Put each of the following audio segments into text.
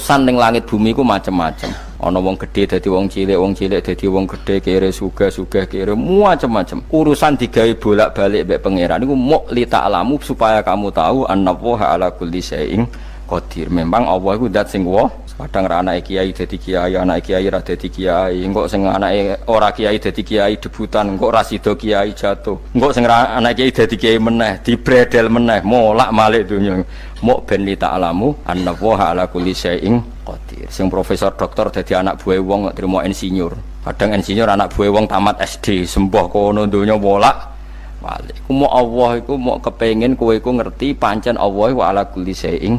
urusan ning langit bumi ku macam-macam. Ana wong gedhe dadi wong cilik dadi wong gedhe, kere sugih kere macam-macam. Urusan digawe bolak-balik mbek pangeran niku muk li ta'lamu supaya kamu tahu annallaha ala kulli syai'in qadir. Memang Allah iku zat sing kadang ra anake kiai dadi kiai, anake kiai ra dadi kiai, engko sing anake ora kiai dadi kiai debutan, engko ra sida kiai jatuh, engko sing ra anake kiai dadi kiai meneh, dibredel meneh, molak-malik donya. Muk ben li ta'lamu annallaha ala kulli syai'in qadir. Sing profesor doktor dadi anak buah wong kok trimo insinyur. Kadang insinyur anak buah wong tamat SD, sembah kono donya molak-malik. Ku muk Allah iku muk kepengin kowe iku ngerti pancen Allah wa ala kulli syai'in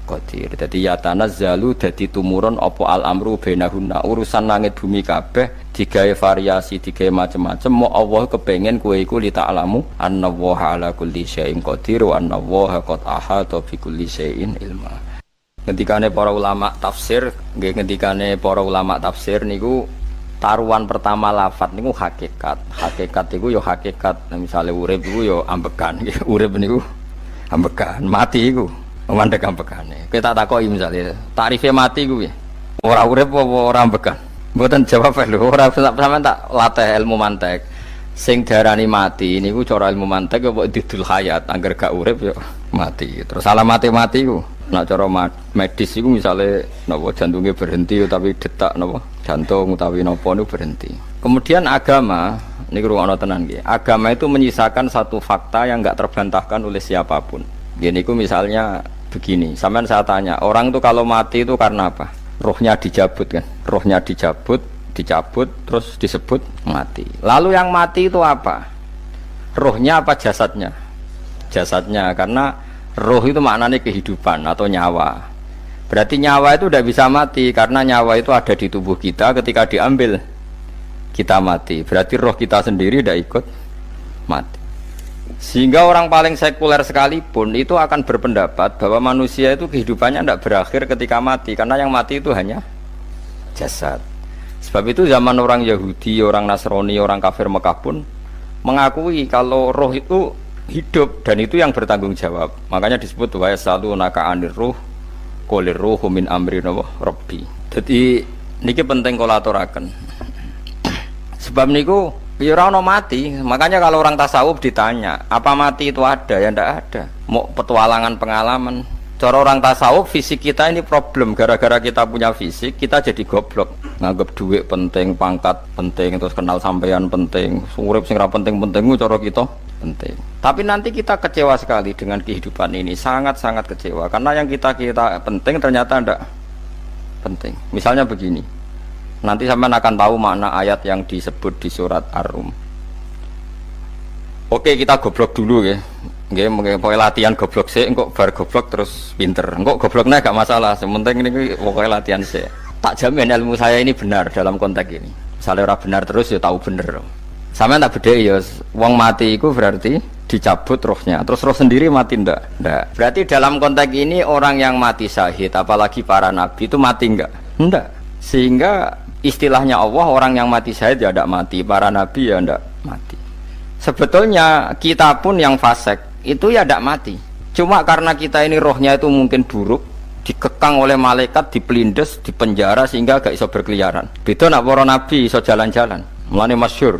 qadir. Dadi ya tanazzalu dadi tumurun apa al-amru bainahunna, urusan langit bumi kabeh digawe variasi, digawe macam-macam. Mo Allah kepengin kowe iku li ta'lamu annallaha ala kulli syai'in qadir wa annallaha qad ahata bi kulli syai'in ilma. Ngendikane para ulama tafsir, nggih ngendikane para ulama tafsir niku taruhan pertama lafat niku hakikat. Hakikat iku ya hakikat. Misale urip iku ya ambekan, nggih. Urip niku ambekan, mati iku mandek ambekane. Kita takoki misalnya tarife mati ku piye? Ora urip apa ora ambekan? Mboten jawab lho, ora sampean tak latih ilmu mantek. Sing darani mati niku cara ilmu mantek apa didul hayat, angger gak urip ya mati. Terus alamat mati ku nek cara medis iku misale napa jantunge berhenti tapi detak napa jantung utawi napa niku berhenti. Kemudian agama niku ruwono tenan nggih. Agama itu menyisakan satu fakta yang enggak terbantahkan oleh siapapun. Gini ku misalnya begini, sampean saya tanya, orang itu kalau mati itu karena apa? Rohnya dicabut kan? Rohnya dicabut, terus disebut mati. Lalu yang mati itu apa? Rohnya apa jasadnya? Jasadnya, karena roh itu maknanya kehidupan atau nyawa. Berarti nyawa itu tidak bisa mati, karena nyawa itu ada di tubuh kita, ketika diambil kita mati. Berarti roh kita sendiri tidak ikut mati. Sehingga orang paling sekuler sekalipun itu akan berpendapat bahwa manusia itu kehidupannya tidak berakhir ketika mati, karena yang mati itu hanya jasad. Sebab itu zaman orang Yahudi, orang Nasrani, orang kafir Mekah pun mengakui kalau roh itu hidup dan itu yang bertanggung jawab. Makanya disebut wa yasalunaka anir ruh qolir ruhu min amri rabbi. Jadi niki penting kula aturaken. Sebab niku ya ora ono mati. Makanya kalau orang tasawuf ditanya, apa mati itu ada? Ya ndak ada. Mau petualangan pengalaman. Cara orang tasawuf fisik kita ini problem. Gara-gara kita punya fisik, kita jadi goblok. Nganggep duit penting, pangkat penting, terus kenal sampean penting, urip sing ra penting-penting cara kita penting. Tapi nanti kita kecewa sekali dengan kehidupan ini, sangat-sangat kecewa. Karena yang kita penting ternyata ndak penting. Misalnya begini. Nanti sampean akan tahu makna ayat yang disebut di surat Ar-Rum. Oke, kita goblok dulu ya. Nggih, pokoke latihan goblok sik, engko bar goblok terus pinter. Engko gobloknya gak masalah, sementing ini pokoke latihan sik. Tak jamin ilmu saya ini benar dalam konteks ini. Misalnya ora benar terus ya tahu bener. Sampeyan tak bedheki ya, wong mati iku berarti dicabut rohnya. Terus roh sendiri mati ndak? Ndak. Berarti dalam konteks ini orang yang mati syahid, apalagi para nabi itu mati enggak? Ndak. Sehingga istilahnya Allah, orang yang mati syahid ya tidak mati, para nabi ya tidak mati. Sebetulnya kita pun yang fasik itu ya tidak mati. Cuma karena kita ini rohnya itu mungkin buruk, dikekang oleh malaikat, dipelindes, dipenjara sehingga gak iso berkeliaran. Beda nak para nabi iso jalan-jalan. Mulane masyhur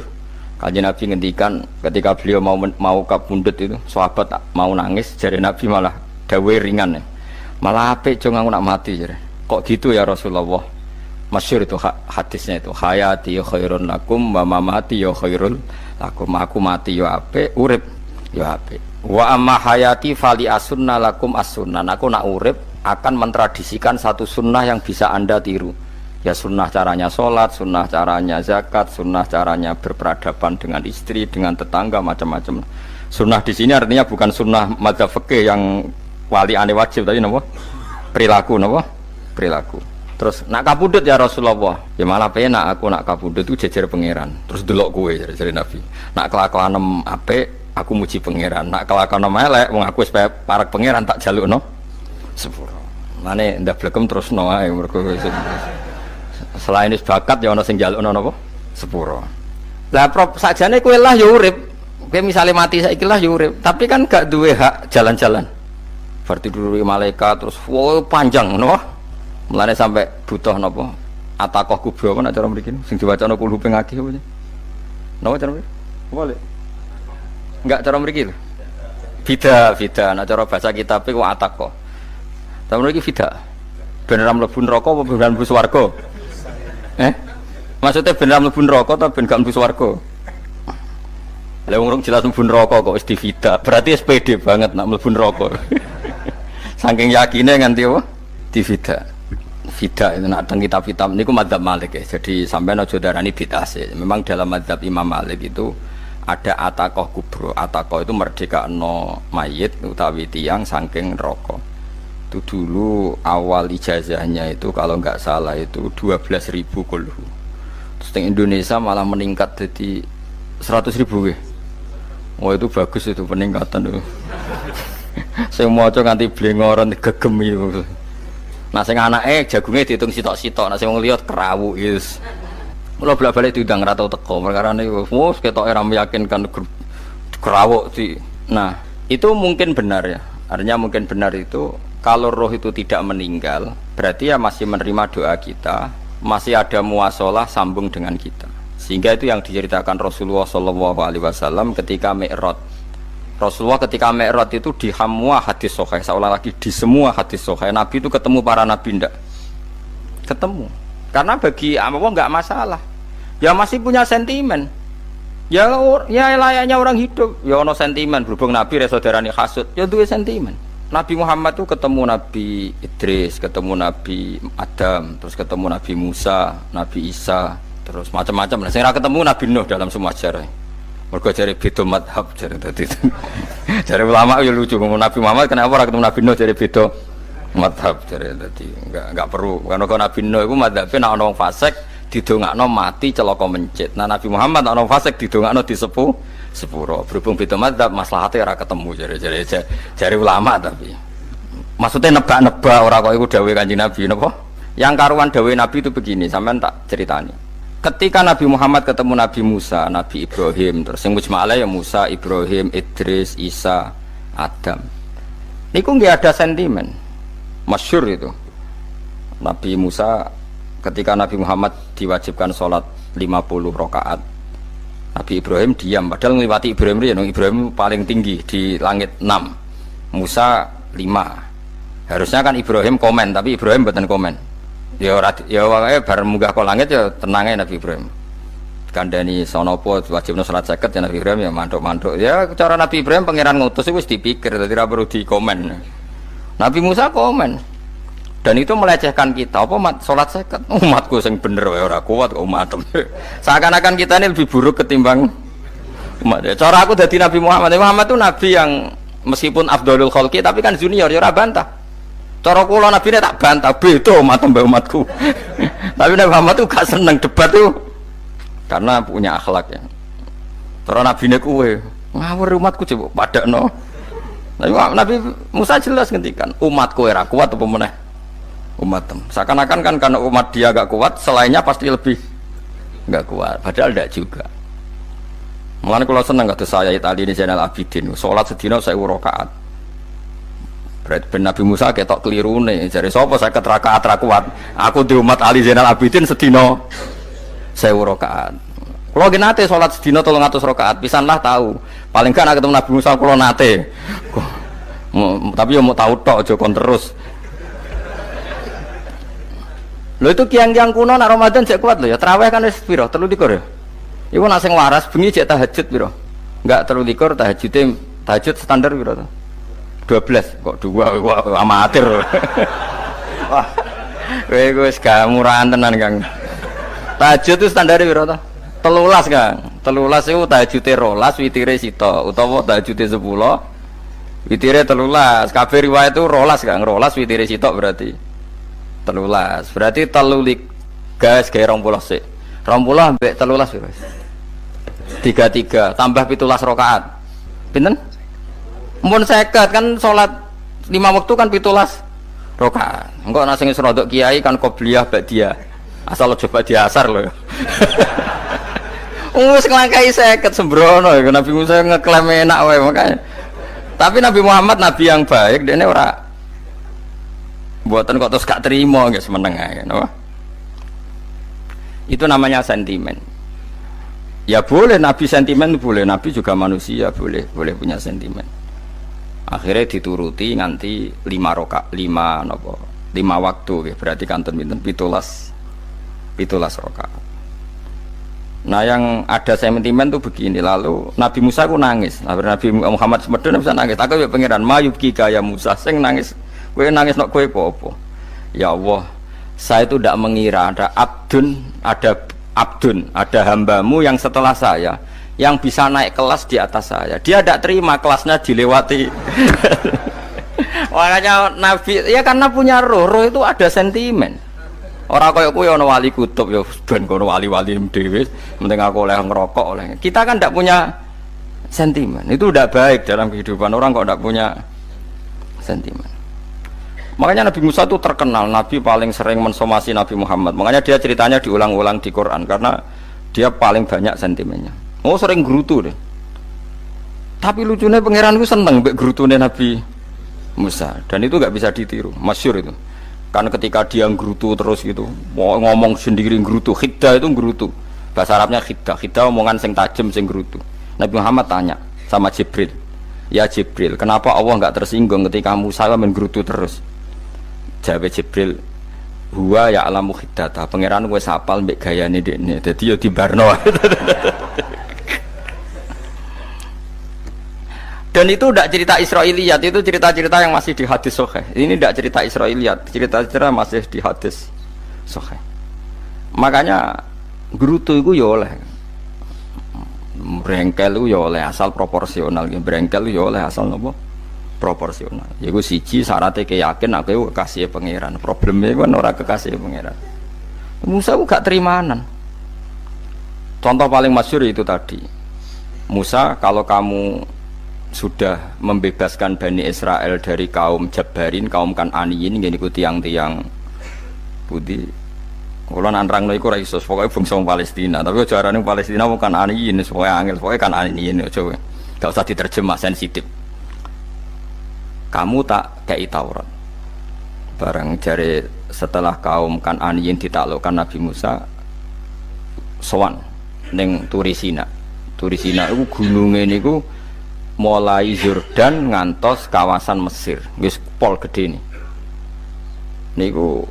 Kanjeng Nabi ngendikan ketika beliau mau kabundut itu, sahabat mau nangis, jare Nabi malah dawe ringan ya. Malah apik jong aku nak mati jare. Kok gitu ya Rasulullah? Masyhur itu hadisnya itu, hayati khairun lakum wa mamati ya khairul lakum. Aku mati ya apik, urip ya apik. Wa amma hayati fali asunna lakum as-sunnah. Aku nak urip akan mentradisikan satu sunnah yang bisa Anda tiru. Ya sunnah caranya sholat, sunnah caranya zakat, sunnah caranya berperadaban dengan istri, dengan tetangga, macam-macam. Sunnah di sini artinya bukan sunnah madzhab fikih yang wali ane wajib tadi, napa? Perilaku, napa? Perilaku. Terus nak kabudut ya Rasulullah. Ya malah penak aku nak kabudut itu jejer pangeran. Terus delok kowe jare Nabi. Nak kelakuanem apik, aku muji pangeran. Nak kelakuanem elek, wong aku supaya parek pangeran tak jalukno sepuro. Mane ndak blekem terusno ae mergo selain is bakat ya ana sing njalukno napa? Sepuro. Lah sakjane kowe lah ya urip. Kowe misale mati saiki lah ya urip, tapi kan gak duwe hak jalan-jalan. Berarti dulu malaikat terus panjang no. Mulane sampai butuh napa? Atakoh kubro apa nek cara mriki sing diwacana kulo ping akeh apa. Napa cara mriki? Boleh. Enggak cara mriki lho. Bida, nek cara bahasa kitab iku atakoh. Cara mriki bida. Ben ora mlebu neraka apa ben mlebu swarga? Maksudnya ben ora mlebu neraka ta ben gak mlebu swarga? Lah wong jelas mlebu neraka kok wis divida. Berarti SPD banget nak mlebu neraka. Saking yakine nganti apa? Divida. Vida itu nak teng kitab-kitab niku madzhab Malik ya. Jadi sampean aja darani bid'ah sih. Memang dalam madzhab Imam Malik itu ada atakoh kubro. Atakoh itu merdekakno mayit utawi tiyang saking neraka. Itu dulu awal ijazahnya itu kalau nggak salah itu 12.000 kulhu. Terus di Indonesia malah meningkat jadi 100.000 ya. Oh itu bagus itu peningkatan itu. Saya mau coba nganti blengoran gegem itu. Nah sing anake jagunge diitung sitok-sitok, nah sing wong liya kerawuk wis. Mula bolak-balik diundang ra tau teko, perkara niku wis ketoke ra meyakinkan kerawuk di. Nah, itu mungkin benar ya. Artinya mungkin benar itu kalau roh itu tidak meninggal, berarti ya masih menerima doa kita, masih ada muasalah sambung dengan kita. Sehingga itu yang diceritakan Rasulullah SAW ketika Mi'raj. Rasulullah ketika Mi'raj itu di semua hadis sahih, seolah lagi di semua hadis sahih Nabi itu ketemu para nabi ndak? Ketemu. Karena bagi Allah enggak masalah. Ya masih punya sentimen. Ya layaknya orang hidup. Ya ono sentimen berhubung Nabi re saudarane hasud, ya duwe sentimen. Nabi Muhammad itu ketemu Nabi Idris, ketemu Nabi Adam, terus ketemu Nabi Musa, Nabi Isa, terus macam-macam lah. Sing ra ketemu Nabi Nuh dalam semua sejarah. Mergo jare beda madhab jare dadi. Jare ulama ya lucu ngomong Nabi Muhammad kenapa ora ketemu Nabi Nuh jare beda madhab jare dadi enggak perlu. Karena Nabi Nuh iku madhabe nek ana wong fasik didongakno mati celaka mencit. Nah Nabi Muhammad ana wong fasik didongakno sepuro. Berhubung beda madhab maslahate ora ketemu jare ulama tapi. Maksudnya nebak-nebak ora kok iku dawuhe Kanjeng Nabi napa? Yang karuan dawuhe Nabi itu begini, sampean tak ceritani. Ketika Nabi Muhammad ketemu Nabi Musa, Nabi Ibrahim, terus yang mujma'alah ya Musa, Ibrahim, Idris, Isa, Adam. Niku nggak ada sentimen, masyhur itu. Nabi Musa ketika Nabi Muhammad diwajibkan sholat 50 rakaat, Nabi Ibrahim diam, padahal ngliwati Ibrahim ya, Ibrahim paling tinggi di langit 6, Musa 5. Harusnya kan Ibrahim komen, tapi Ibrahim mboten komen. Ya wae bar munggah ke langit ya tenange Nabi Ibrahim. Kandhani sanapa wajibna salat 50 ya Nabi Ibrahim ya mantuk-mantuk. Ya cara Nabi Ibrahim pangeran ngutus wis dipikir dadi ora perlu dikomen. Nabi Musa komen. Dan itu melecehkan kita apa salat 50 umatku sing bener wae ora kuat kok umatem. Seakan-akan kita ini lebih buruk ketimbang umat. Cara aku dadi Nabi Muhammad. Muhammad itu nabi yang meskipun afdhalul khalqi tapi kan junior ya ora bantah. Cara kula Nabi ini tak bantah, beda umat mbak umatku. Tapi Nabi Muhammad itu gak seneng debat tuh, karena punya akhlak ya. Cara Nabi ini kue ngawur umatku coba pada no. Nabi Musa jelas ngendikan umatku era kuat apa meneh umat tem. Seakan-akan kan karena umat dia gak kuat, selainnya pasti lebih gak kuat. Padahal tidak juga. Mulane kula seneng kados saya Itali ini Zainal Abidin, salat sedina 1000 rakaat. Berarti ben Nabi Musa ketok kelirune, jare sapa 50 rakaat ra kuat. Aku di umat Ali Zainal Abidin sedina 1000 rakaat. Kula nggih nate salat sedina 300 rakaat, pisanlah tahu. Paling gak nek ketemu Nabi Musa kula nate. Tapi yo mau tahu tok aja kon terus. Lho itu kiang-kiang kuno nek Ramadan sik kuat lho ya. Tarawih kan wis piro? 23 ya. Iku nek sing waras bengi cek tahajud piro? Enggak 23 tahajud standar piro to? 12 kok 2 amatir. Wah. Kowe wis gak murahan tenan, Kang. Tahajud itu standar piro to? 13, Kang. 13 iku tahajude 12, witire sita utawa tahajude 10. Witire 13. Kabeh riwayat itu 12, Kang. 12 witire sita berarti 13. Berarti 3 gas gawe 20 sik. 20 ambek 13 piro? 33 tambah 17 rakaat. Pinten? Mun 50 kan salat 5 waktu kan 17 rakaat. Engko ana sing rodok kiai kan qobliyah ba'diyah. Asal coba diasar lho. Wis nglangkai 50 sembrono ya Nabi Musa ngeklaim enak wae makanya. Tapi Nabi Muhammad nabi yang baik, dene ora Mboten kok terus gak terima nggih semeneng ae napa. Itu namanya sentimen. Ya boleh Nabi sentimen boleh, Nabi juga manusia boleh punya sentimen. Akhirnya dituruti nganti 5 waktu ya, berarti kantun pinten 17 rakaat. Nah yang ada sentimen tuh begini, lalu Nabi Musa ku nangis, Nabi Muhammad semedon bisa nangis. Aku ya pangeran mayubki kaya Musa, sing nangis, kowe nangis nok kowe apa? Ya Allah, saya itu tidak mengira ada hambamu yang setelah saya yang bisa naik kelas di atas saya. Dia tidak terima kelasnya dilewati. Makanya Nabi ya karena punya roh itu ada sentimen. Orang kaya kowe ana wali kutub ya ben kono wali-wali dhewe, penting aku oleh ngerokok oleh. Kita kan tidak punya sentimen. Itu tidak baik dalam kehidupan orang kok tidak punya sentimen. Makanya Nabi Musa itu terkenal Nabi paling sering mensomasi Nabi Muhammad. Makanya dia ceritanya diulang-ulang di Quran karena dia paling banyak sentimennya. Oh sering gerutu deh. Tapi lucunya pangeran itu seneng mbek gerutune Nabi Musa dan itu nggak bisa ditiru, masyhur itu. Karena ketika dia gerutu terus gitu, ngomong sendiri gerutu, khiddah itu gerutu. Bahasa Arabnya khiddah omongan sing tajem sing gerutu. Nabi Muhammad tanya sama Jibril, ya Jibril, kenapa Allah nggak tersinggung ketika Musa main gerutu terus? Jawab Jibril, huwa ya alamu khiddata, pangeran gue sapal mbek gayane dekne, dadi yo dibarno. Dan itu tidak cerita Israiliyat, itu cerita-cerita yang masih di hadis sahih. Ini tidak cerita Israiliyat, cerita-cerita masih di hadis sahih. Makanya gerutu itu ya oleh, brengkel itu ya oleh asal proporsional, brengkel itu ya oleh asal nopo proporsional. Yaiku siji syaratnya keyakin aku kekasih pangeran. Problemnya kan orang kekasih pangeran. Musa itu gak terimanan. Contoh paling masyhur itu tadi. Musa, kalau kamu sudah membebaskan Bani Israel dari kaum Jabbarin, kaum Kan'aniyin, yang ikut tiang-tiang putih. Kalau nantrang iku ora iso, pokoke bangsa Palestina. Tapi jarane Palestina bukan Kan'aniyin, pokoke angel, pokoke Kan'aniyin aja. Gak usah diterjemah, sensitif. Kamu tak kei Taurat. Barang jare setelah kaum Kan'aniyin ditaklukkan Nabi Musa sowan ning Turisina. Turisina iku gununge niku mulai Yordan ngantos kawasan Mesir, wis pol gede nih. Niku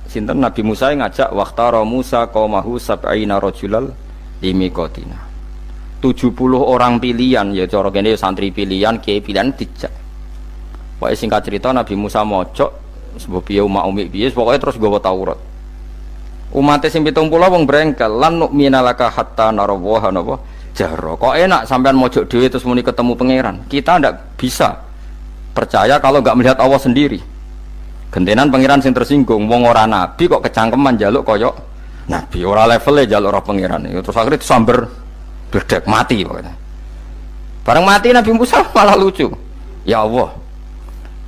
sinten Nabi Musa ngajak waqtara Musa qaumahu sab'ina rajulal limiqatina. 70 orang pilihan ya cara kene santri pilihan, kiai pilihan dijak. Pokoke singkat cerita Nabi Musa mojok sebab piye umat piye pokoke terus nggawa Taurat. Umat sing 70 wong brengkel lan nu'minalaka hatta narawaha napa jahro. Kok enak sampean mojok dhewe terus muni ketemu pangeran. Kita ndak bisa percaya kalau nggak melihat Allah sendiri. Gentenan pangeran sing tersinggung, wong ora nabi kok kecangkeman njaluk koyok nabi, ora levele njaluk ora pangeran. Terus akhirnya disamber bledek mati pokoknya. Bareng mati Nabi Musa malah lucu. Ya Allah,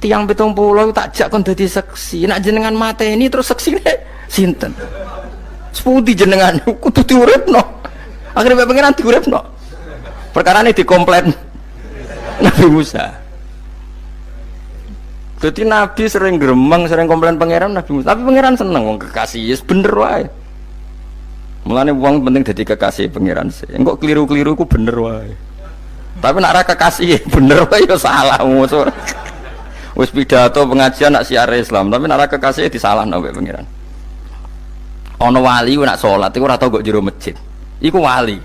tiang 70 tak jak kon dadi seksi. Nek jenengan mateni terus seksine sinten? Sepundi jenengan kudu diuripno. Akhirnya pengiran diuripno. Perkara ini dikomplain Nabi Musa. Jadi Nabi sering gremeng, sering komplain pangeran Nabi Musa. Tapi pangeran seneng wong kekasih, yes bener wae. Mulane wong penting dadi kekasih pangeran sih. Engko keliru-keliru ku bener wae. Tapi nek ora kekasih bener wae ya salah musuh. Wis pidato pengajian nak siar Islam, tapi nek ora kekasih disalahno mbek pangeran. Ana wali ku nak salat iku ora tau kok jero masjid. Iku wali.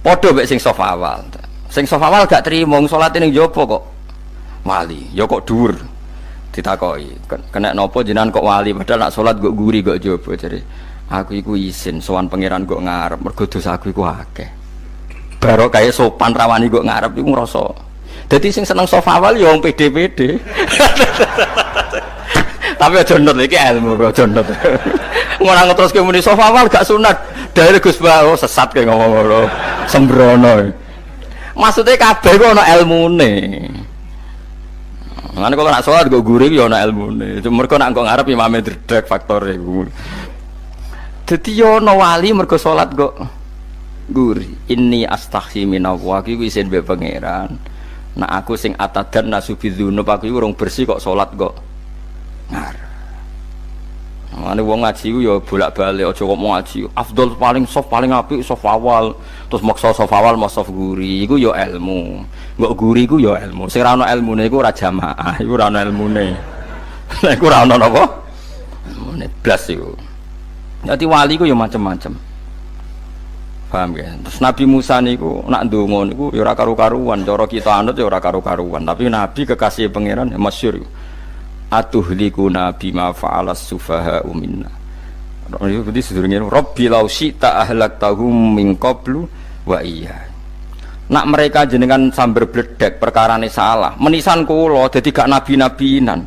Padha mek sing sof awal. Sing sof awal gak trimo salat ning jopo kok wali. Ya kok dhuwur. Ditakoki, kena napa jenengan kok wali padahal nak salat kok guri kok jopo jare. Aku iku isin sowan pangeran kok ngarep mergo dosa aku iku akeh. Baro kaya sopan rawani kok ngarep iku ngrasa. Dadi sing seneng sof awal ya wong pede-pede. Tapi aja nut iki ilmu kok aja nut. Ora ngeteruske muni sof awal gak sunat. Dari Gus Bawo sesat kayak ngomong ngono. Sembrono. Maksudnya kabeh ku ana ilmune. Ngene kalau nak sholat gue gurih ya ana ilmune. Mergo nak kok ngarep imame dredeg faktore iku. Dadi yo ana wali mergo salat kok gurih. Inni astaghfi minallah iki isin mbek pangeran. Nak aku sing atadan nasubidzunub aku iku urung bersih kok salat kok ngarep. Mane wong ngaji ku ya bolak-balik aja kok mau ngaji. Afdol paling soft paling apik soft awal, terus maksa soft awal mau soft guri iku ya ilmu. Mbok guri iku ya ilmu. Sing ora ana ilmune iku ora jamaah, iku ora ana ilmune. Lah iku ora ana napa? Ilmune blas iku. Dadi wali ku ya macam-macam. Paham ya? Terus Nabi Musa niku nak ndonga niku ya ora karu-karuan, cara kita anut ya ora karu-karuan, tapi Nabi kekasih pangeran ya masyhur. Atuhlikuna bima fa'alas sufaha minna. Itu berarti sedurunge Rabbi law syi'ta ahlaktahum min qablu wa iya. Nak mereka jenengan sambar bledek perkarane salah, menisan kula dadi gak nabi-nabinan.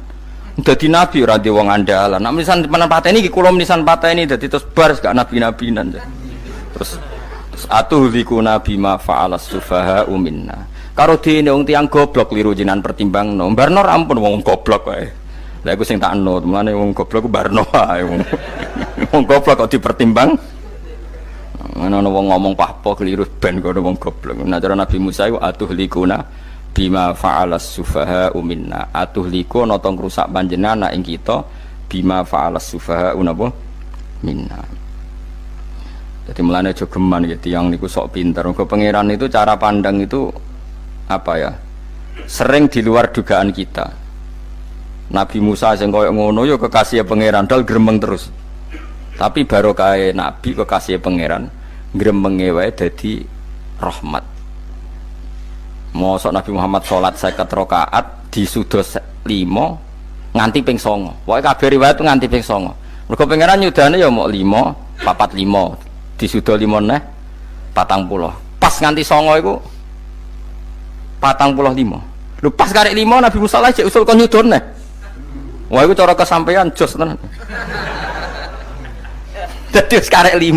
Dadi nabi ora di wong andalan. Nak menisan pateni iki kula menisan pateni dadi terus bar gak nabi-nabinan. Terus atuhlikuna bima fa'alas sufaha minna. Karo dene wong tiyang goblok liru jenengan pertimbangno. Barno ampun wong goblok wae. Lah iku sing tak anut, mulane wong goblok ku barno wae wong. Wong goblok kok dipertimbang. Ana wong ngomong pahpo keliru ben kok wong goblok. Nah cara Nabi Musa iku atuhlikuna bima fa'alas sufaha minna. Atuhliku ana tong rusak panjenengan ing kita bima fa'alas sufaha napa minna. Jadi mulane aja geman gitu yang niku sok pinter. Ke pangeran itu cara pandang itu apa ya? Sering di luar dugaan kita. Nabi Musa sing koyo ngono ya kekasih pangeran dal gremeng terus. Tapi barokah Nabi kekasih pangeran gremenge wae dadi rahmat. Mosok Nabi Muhammad salat 50 rakaat disudos 5 nganti ping 9. Pokoke kabeh riwayat nganti ping 9. Mergo pangeran nyudane ya mok 5, 4 5 disudo 5 neh 40. Pas nganti 9 iku 45. Lho pas karek 5 Nabi Musa lagi usul kon nyudone. Wah itu cara kesampaian jos tenan. Jadi sekarang 5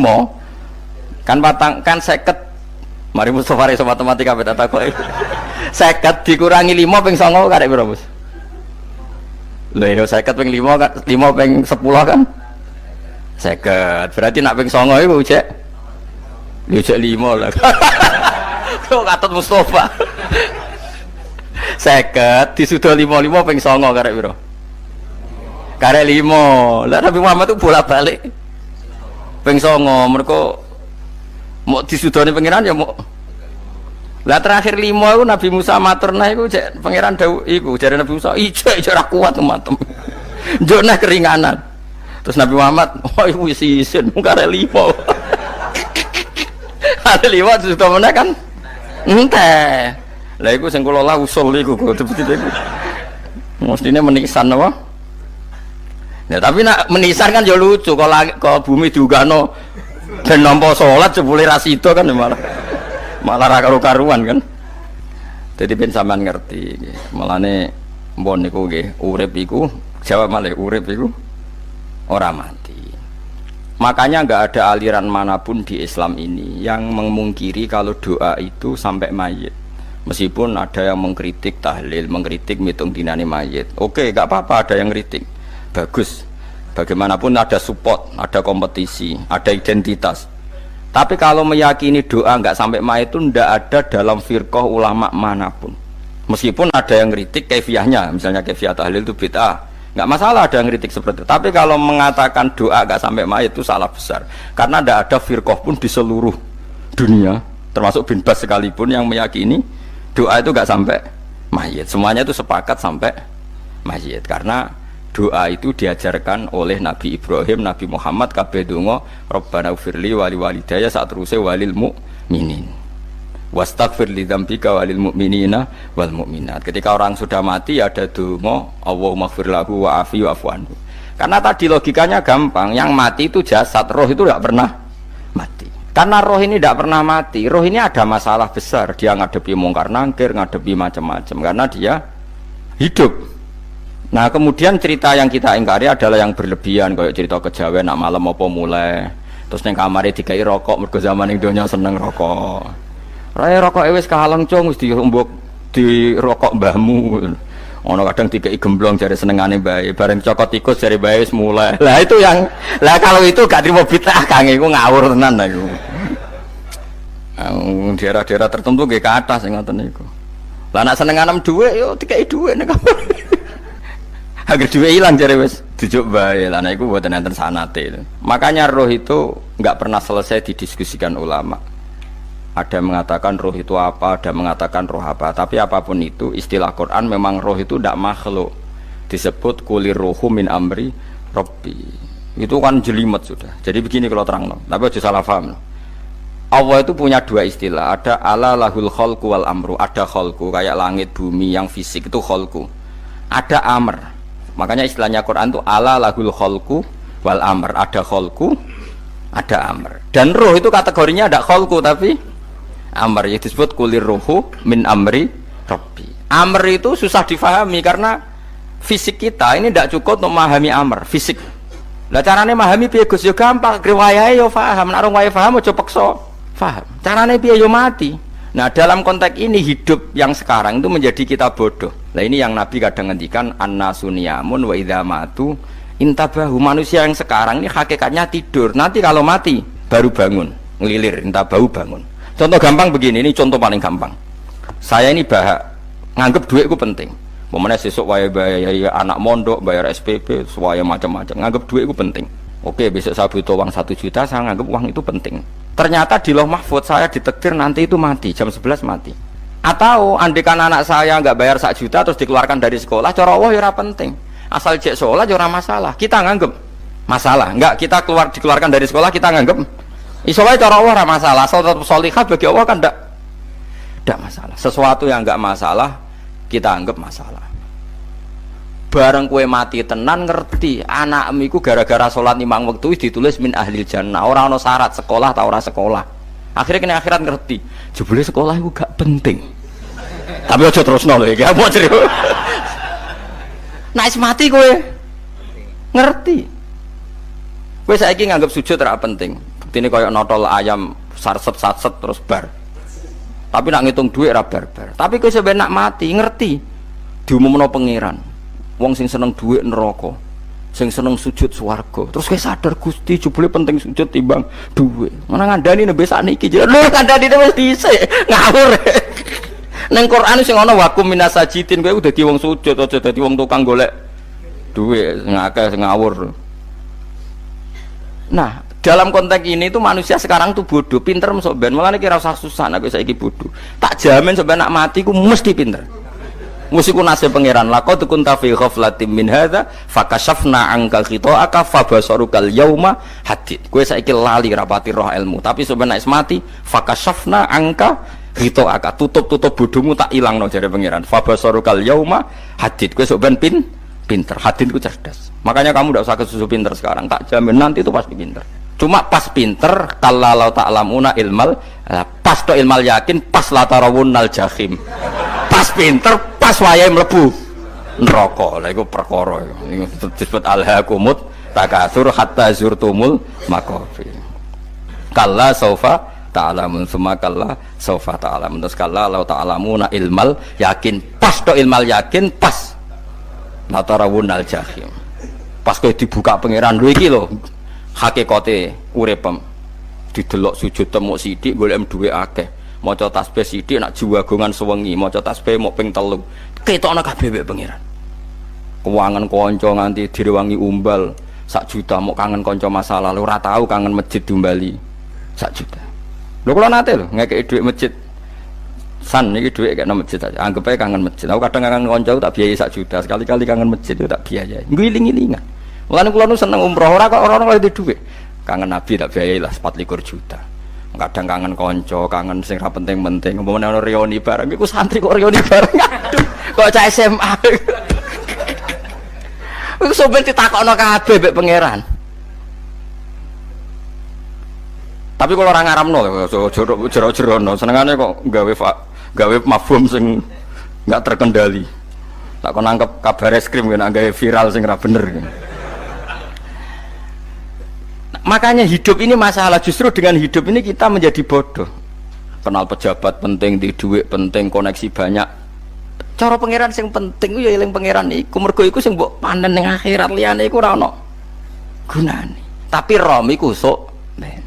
kan patang kan 50. Mari Mustafa iso matematika beta takoki. 50 dikurangi 5 ping 9 karek piro, Bos? Lho ya 50 ping 5 kan 5 ping 10 kan 50. Berarti nak ping 9 iku cek. Lho cek 5 lah. Kok katut Mustafa. 50 disudo 55 ping 9 karek piro? Karek 5. Lah Nabi Muhammad itu bolak-balik ping 9 mergo mau disudoni pangeran ya mau. Lah terakhir 5 iku Nabi Musa matur nah iku cek pangeran dawuh iku jare Nabi Musa ijo ora kuat matem. Njuk nah keringanan. Terus Nabi Muhammad oh iku wis isin karek 5. Ada 5 disudoni meneh kan ente. Lah iku sing kula lah usul iku betul-betul iku. Mestine menisan apa? Ya tapi nak menisan kan ya lucu kalau bumi diugano dan nampa salat jebule ra sida kan malah ra karu-karuan kan. Jadi ben sampean ngerti malane mbon niku nggih urip iku jawab malih urip iku ora mati. Makanya enggak ada aliran manapun di Islam ini yang memungkiri kalau doa itu sampai mayit. Meskipun ada yang mengkritik tahlil, mengkritik mitung dinane mayit. Oke, enggak apa-apa ada yang kritik. Bagus, bagaimanapun ada support, ada kompetisi, ada identitas. Tapi kalau meyakini doa nggak sampai mayit itu ndak ada dalam firqah ulama manapun. Meskipun ada yang kritik kaifiahnya, misalnya kaifiah tahlil itu bid'ah, nggak masalah ada yang kritik seperti itu. Tapi kalau mengatakan doa nggak sampai mayit itu salah besar, karena ndak ada firqah pun di seluruh dunia, termasuk bin Bas sekalipun yang meyakini doa itu nggak sampai mayit. Semuanya itu sepakat sampai mayit, karena doa itu diajarkan oleh Nabi Ibrahim, Nabi Muhammad kabeh donga Rabbana ufirli wali walidayya saat terusé walil mu'minin wastaghfir li dzambika walil mu'minina wal mu'minat. Ketika orang sudah mati ada donga Allahumma ighfir lahu wa afi wa'fu anhu. Karena tadi logikanya gampang, yang mati itu jasad, roh itu tidak pernah mati. Karena roh ini tidak pernah mati, roh ini ada masalah besar, dia ngadepi mungkar nangkir, ngadepi macam-macam karena dia hidup. Nah kemudian cerita yang kita ingkari adalah yang berlebihan, kayak cerita kejawen nak malam apa mulai terus neng kamarnya dikai rokok mergo zaman ning donya seneng rokok. Raya rokok wis kahalang cung wis diumbuk di rokok mbahmu. Ono kadang dikai gemblong jare senengane bae, bareng cokot tikus jare bae wis mulai. Lah itu yang lah kalau itu gak trimo bid'ah Kang iku ngawur tenan lah iku. Daerah-daerah tertentu nggih kathah sing ngoten niku. Lah nak senenganem dhuwit yo dikai dhuwit nek Agar duwe ilang jare wis dijuk bae lah. Nah iku mboten enten sanate. Makanya roh itu enggak pernah selesai didiskusikan ulama. Ada yang mengatakan roh itu apa, ada yang mengatakan roh apa. Tapi apapun itu istilah Quran memang roh itu tidak makhluk. Disebut kulir rohu min amri Rabbi. Itu kan jelimet sudah. Jadi begini kalau terang, tapi aja salah paham. Allah itu punya dua istilah. Ada ala lahul khalqu wal amru. Ada khalqu kayak langit bumi yang fisik itu khalqu. Ada amr. Makanya istilahnya Quran itu ala lahul khalqu wal amr. Ada khalqu, ada amr. Dan roh itu kategorinya ada khalqu tapi amr, yang disebut kulir rohu min amri Rabbi. Amr itu susah difahami karena fisik kita ini tidak cukup untuk memahami amr fisik. Lah carane memahami piye Gus? Ya gampang, riwayahe yo paham, nek ora wae paham aja peksa paham. Carane piye yo mati. Nah, dalam konteks ini hidup yang sekarang itu menjadi kita bodoh. Nah, ini yang Nabi kadang ngendikan annasuniyamun wa idza matu intabahu. Manusia yang sekarang ini hakikatnya tidur. Nanti kalau mati baru bangun, ngelilir, intabahu bangun. Contoh gampang begini, ini contoh paling gampang. Saya ini nganggep duit itu penting. Momennya sesuk bayar anak mondok, bayar SPP, semuanya macam-macam. Nganggep duit itu penting. Oke, besok saya butuh uang 1 juta, saya nganggep uang itu penting. Ternyata di Lauh Mahfudz saya ditakdir nanti itu mati, jam 11 mati. Atau andikan anak saya nggak bayar 1 juta terus dikeluarkan dari sekolah, cara Allah ya ora penting. Asal cek sekolah ya ora masalah. Kita nganggep masalah. Enggak, kita dikeluarkan dari sekolah kita nganggep isolasi cara Allah ora masalah. Asal tetap sholihah bagi Allah kan enggak masalah. Sesuatu yang enggak masalah kita anggap masalah. Bareng kue mati tenan ngerti anakmu iku gara-gara sholat 5 waktu ditulis min ahlil jannah. Ora ono syarat sekolah ta ora sekolah. Akhirnya kena akhirat ngerti. Jebule sekolah itu gak penting. Tapi aja terusno lho iki. Apa cerita? Nek mati kowe ngerti. Kowe saiki nganggep sujud ora penting. Buktine koyo notol ayam sarset-sarset terus bar. Tapi nak ngitung duit ora bar-bar. Tapi kowe sampe nak mati ngerti diumumno pangeran. Wong sing seneng duit neraka, sing seneng sujud swarga. Terus kowe sadar Gusti jebule penting sujud timbang duit. Mana ngandani nembe sakniki lho kandhani wis dhisik ngawur. Nang Quran sing ana wakum minasajidin kowe udah dadi wong sujud aja dadi wong tukang golek duit ngakeh sing ngawur. Nah, dalam konteks ini itu manusia sekarang tuh bodoh, pinter mesok ben. Mulane kira usah susah nek saiki bodoh. Tak jamin sampe nak mati ku mesti pinter. Musiku nasib pangeran laqad kunta fi ghaflatin min hadza fakashafna anka khita'aka fabasarukal yauma hadid. Kowe saiki lali rapati roh ilmu, tapi sebenarnya mati fakashafna angka khita'aka, tutup bodohmu tak ilangno jare pangeran. Fabasarukal yauma hadid. Kowe sok ben pinter. Hadid ku cerdas. Makanya kamu ndak usah kesusu pinter sekarang, tak jamin nanti itu pasti pinter. Cuma pas pinter kalau ta'lamuna ilmal, pas to ilmal yakin, pas latarawunnal jahim. Pas pinter, pas wayahe mlebu neraka. Lha iku perkara iku disebut alhaqumut takatsur hatta zurtumul maqabir. Kalla saufa ta'lamun summa kalla saufa ta'lamun. Terus kalla law ta'lamuna ilmal yakin, pas to ilmal yakin, pas latarawunnal jahim. Pas kowe dibuka pangeran lho iki lho hakikate uripem. Didelok sujud temuk sithik golek duwe akeh. Maca tasbih sithik nak jiwagongan sewengi, maca tasbih mok ping 3. Ketokno kabeh mek pangeran. Keuangan kanca nganti direwangi umbal 1 juta mok kangen kanca masa lalu ora tau kangen masjid diumbali 1 juta. Lho kula nate lho ngekeki dhuwit masjid. San iki dhuwit kena masjid aja. Anggap ae kangen masjid. Aku kadang kangen kanca tak biayai 1 juta, sekali-kali kangen masjid tak biayai. Ngiling-ilingan. Mulane kula nu seneng umroh ora kok ora oleh dhuwit. Kangen Nabi tak biayai lah 24 juta. Kadang kangen konco, kangen sing ra penting-penting. Umpamane ana reuni bareng iku santri kok reuni bareng. Aduh, kok cah SMA. Iku sampe ditakokno kabeh mek pangeran. Tapi kalau orang ngaramno jero-jerono, senengane kok gawe mafhum sing enggak terkendali. Tak kon nangkep kabar eskrim kena gawe viral sing ra bener. Makanya hidup ini masalah, justru dengan hidup ini kita menjadi bodoh. Kenal pejabat penting, di duit penting, koneksi banyak. Cara pangeran sing penting ya eling pangeran iku, mergo iku sing mbok panen ning akhirat, liyane iku ora ono gunane. Tapi rom iku sok ben.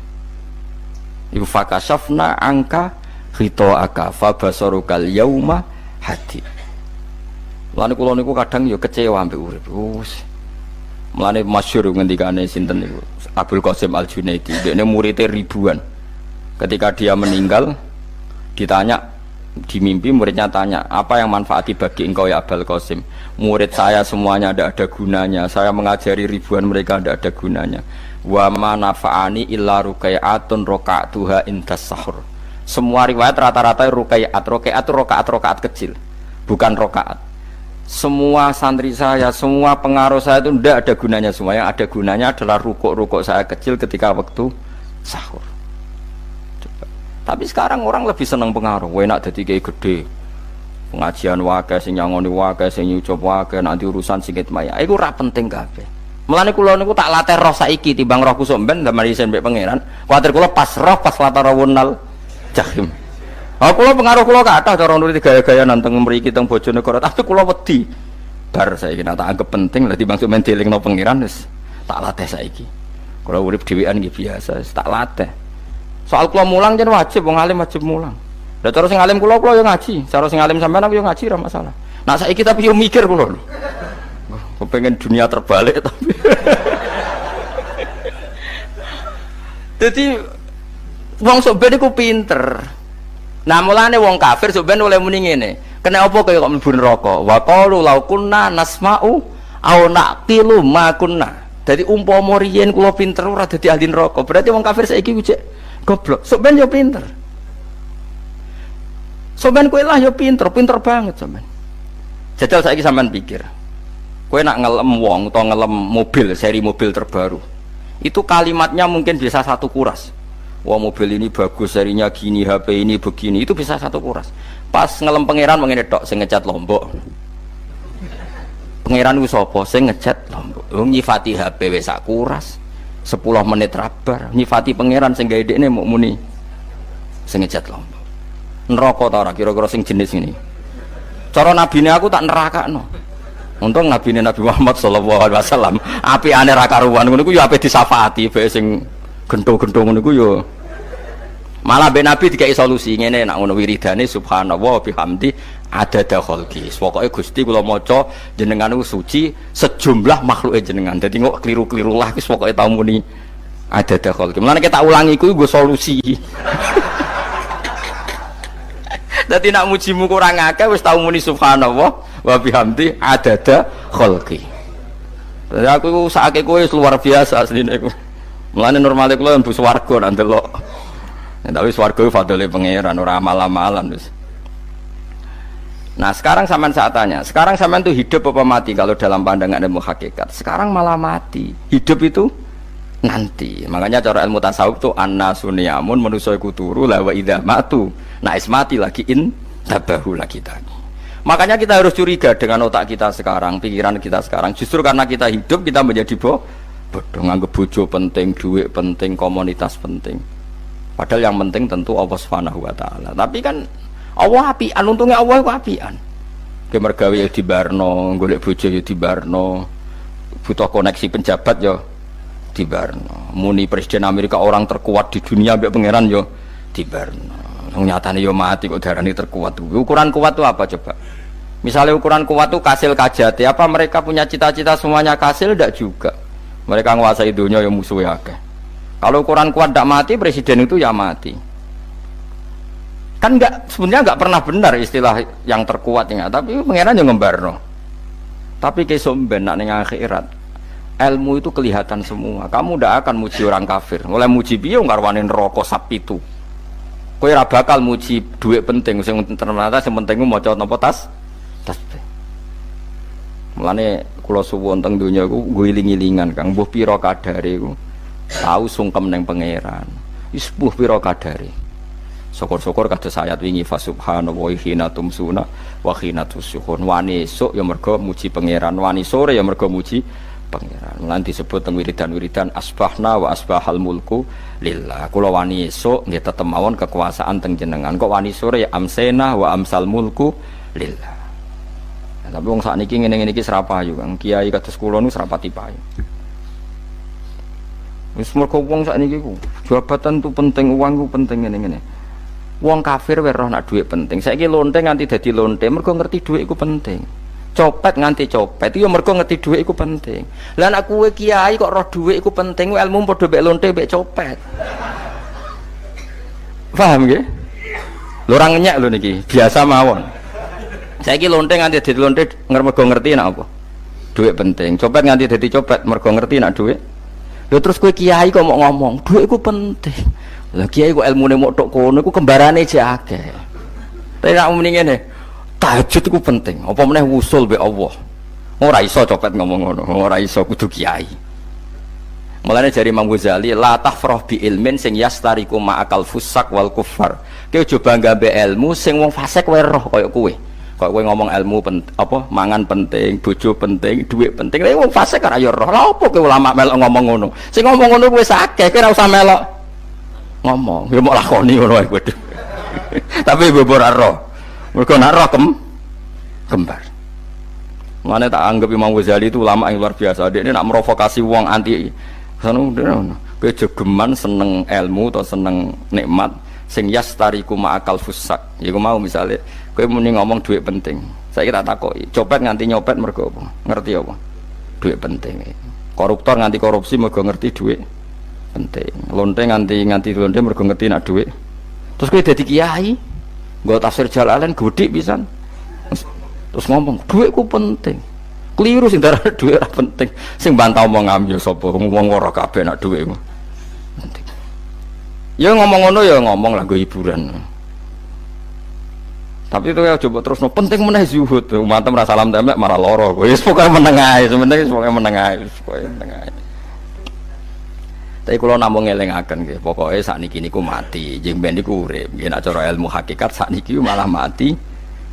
Iku fakashafna angka khita'aka fabasarukal yauma hadid. Mulane kula niku kadang ya kecewa ambek urip. Mulane masyhur ngendikane sinten niku Abdul Qasim Al Junaidi, dekne muridé ribuan. Ketika dia meninggal ditanya di mimpi, muridnya tanya, apa yang manfaati bagi engkau ya Abdul Qasim? Murid saya semuanya tidak ada gunanya, saya mengajari ribuan mereka tidak ada gunanya. Wa ma nafa'ani illa rukai'atun roka'tuha indas sahur. Semua riwayat rata-rata rukai'at itu rokaat kecil, bukan rokaat. Semua santri saya, semua pengaruh saya itu tidak ada gunanya semua. Yang ada gunanya adalah rukuk saya kecil ketika waktu sahur. Coba. Tapi sekarang orang lebih senang pengaruh. Enak jadi kayak gede. Pengajian wakai, sing nyangoni wakai, sing nyucup wakai, nanti urusan sikit maya. Itu ora penting kabeh. Mulane kula niku tak latih roh saiki timbang rohku sok ben damel isen mbek pangeran. Kuwatir kula pas roh pas latara wonal jahim. Kula pengaruh kula kathah cara nuruti gaya-gaya nanteng mriki teng Bojonegoro, tapi kula wedi. Bar saiki tak anggap penting lah timbang sok men dielingno pangeran wis tak latih saiki. Kula urip dhewean nggih biasa, tak latih. Soal kula mulang jen wajib, wong alim wajib mulang. Lah cara sing alim kula yo ngaji, cara sing alim sampean aku yo ngaji ora masalah. Nah saiki tapi yo mikir kula. Kepengen dunia terbalik tapi. Jadi wong sok ben iku pinter. Nah mulane wong kafir sok ben oleh muni ngene. Kena apa kaya kok mlebu neraka? Wa qalu law kunna nasma'u aw naqilu ma kunna. Dadi umpama riyen kula pinter ora dadi ahli neraka. Berarti wong kafir saiki ku cek goblok. Sok ben yo pinter. Sok ben kowe lah yo pinter banget sok ben. Jajal saiki sampean pikir. Kowe nak ngelem wong atau ngelem mobil, seri mobil terbaru. Itu kalimatnya mungkin bisa satu kuras. Wah mobil ini bagus, serinya gini, HP ini begini, itu bisa satu kuras. Pas ngelem pangeran mengene tok sing ngecat Lombok. Pangeran ku sapa sing ngecat Lombok? Nyifati HP wis sak kuras. 10 menit rabar. Nyifati pangeran sing gawe dekne muk muni sing ngecat Lombok. Neraka ta ora kira-kira sing jenis ini. Cara nabine aku tak nerakakno. Untung nabine Nabi Muhammad sallallahu alaihi wasallam apikane ra karuan ngono iku ya ape disafaati bae sing gento-gento ngono iku ya malah ben Nabi dikai solusi ngene nek ngono wiridane subhanallah bihamdi adada khalqi. Pokoke Gusti kula maca jenengan niku suci sejumlah makhluke jenengan. Dadi kok kliru-kliru lah wis pokoke tau muni adada khalqi. Mulane kita ulangi iku nggo solusi. Dadi nak mujimu kurang akeh wis tau muni subhanallah wa bihamdi adada khalqi. Dadi aku sakake kowe luar biasa asline iku. Mulane normale kula mlebu swarga nak ndelok. Tapi swarga itu fadhole pangeran ora amal-amalan wis. Nah, sekarang sampean saya tanya, sekarang sampean itu hidup apa mati kalau dalam pandangan ilmu hakikat? Sekarang malah mati. Hidup itu nanti. Makanya cara ilmu tasawuf itu annasunyamun manusa iku turu la wa idza matu. Nah, mati lagi tabahu lagi tadi. Makanya kita harus curiga dengan otak kita sekarang, pikiran kita sekarang. Justru karena kita hidup kita menjadi bodoh, nganggep bojo penting, duit penting, komunitas penting. Padahal yang penting tentu Allah Subhanahu wa taala. Tapi kan Allah apian, untungnya Allah itu apian. Ge mergawe ya dibarno, golek bojo ya dibarno. Butuh koneksi penjabat ya dibarno. Muni presiden Amerika orang terkuat di dunia mbek pangeran ya dibarno. Nyatane yo mati kok darani terkuat. Ukuran kuat itu apa coba? Misalnya ukuran kuat itu kasil kajati, apa mereka punya cita-cita semuanya kasil? Tidak juga. Mereka menguasai dunia yang musuhnya akeh. Kalau ukuran kuat tidak mati, presiden itu ya mati. Kan enggak, sebenarnya enggak pernah benar istilah yang terkuat ya, tapi pangeran yang ngembarno. Tapi kesomben nak ning akhirat. Ilmu itu kelihatan semua. Kamu tidak akan muji orang kafir. Mulai muji piye ngarwani neraka sapi itu. Kowe ora bakal muji duit penting sing ternyata sing penting maca napa tasbih. Mulane kula suwun teng donya iku ngiling-ilingan Kang mbuh pira kadare iku tau sungkem ning pangeran. Wis mbuh pira kadare. Syukur-syukur kados ayat wingi fa subhanallahi hina tumsuna wa hina tusyuhun. Wani esuk ya mergo muji pangeran, wani sore ya mergo muji pangeran. Lan disebut teng wiridan-wiridan asbahna wa asbahal mulku lillah. Kula wani esuk nggih tetep mawon kekuasaan teng jenengan. Kok wani sore amsena wa amsal mulku lillah. Nah, tapi wong sakniki ngene-ngene iki serapayu Kang. Kiai kados kula nu serapati payu. Wis mergo wong sakniki ku jabatan tu penting, uang ku penting ngene-ngene. Wong kafir wae roh nak dhuwit penting. Saiki lonte nganti dadi lonte mergo ngerti dhuwit iku penting. copet nganti copet itu ya mergo ngerti dhuwit iku penting. Lah nek kowe kiai kok roh dhuwit iku penting, ilmu padha mek lonte mek copet. Paham nggih? Lho ora ngenyek lho niki, biasa mawon. Saiki lonte nganti dadi lonte mergo ngerti nek apa? Dhuwit penting. Copet nganti dadi copet mergo ngerti nek dhuwit. Lho terus kowe kiai kok mau ngomong, dhuwit iku penting. Lah kiai kok ilmune mok tok kono iku kembarane jek akeh. Tapi nek muni ngene, tahajud iku penting. Apa meneh wusul mbek Allah. Ora iso copet ngomong ngono, ora iso kudu kiai. Mulane jari Imam Ghazali, la tafrah bi ilmin sing yastariku ma'akal fusak wal kufar. Kowe aja bangga mbek ilmu sing wong fasik wae roh kaya kowe. Kok kowe ngomong ilmu apa mangan penting, bojo penting, dhuwit penting. Lah wong fasik ora ya roh. Lah opo kowe ulama melok ngomong ngono? Sing ngomong ngono wis akeh, kowe ora usah melok ngomong. Ya mok lakoni ngono wae kowe. Tapi bobo ora roh. Mergo nek roh kembar. Mulane tak anggap Imam Ghazali itu ulama yang luar biasa. Dia ini nak merovokasi wong anti sono kowe jogeman seneng ilmu atau seneng nikmat sing yastariku ma'akal fusak. Iku mau misale kowe muni ngomong dhuwit penting. Saiki tak takoki, copet nganti nyopet mergo apa? Ngerti apa? Dhuwit penting. Koruptor nganti korupsi mergo ngerti dhuwit penting. Lonte nganti lonte mergo ngerti nak dhuwit. Terus kowe dadi kiai, nggo tafsir Jalalain godik pisan. Terus ngomong dhuwitku penting. Keliru sing darane dhuwit ora penting. Sing bantah omong amyo sapa wong ora kabeh nak dhuwit penting. Ya ngomong ngono ya ngomong lah nggo hiburan. Tapi itu ya coba terus no penting meneh zuhud. Umatem ra salam temek marah loro. Wis pokoke meneng ae, sementing pokoke meneng ae, pokoke meneng ae. Tapi kula namung ngelingaken nggih, pokoke sakniki niku mati, jeng ben niku urip. Nggih nek cara ilmu hakikat sakniki malah mati.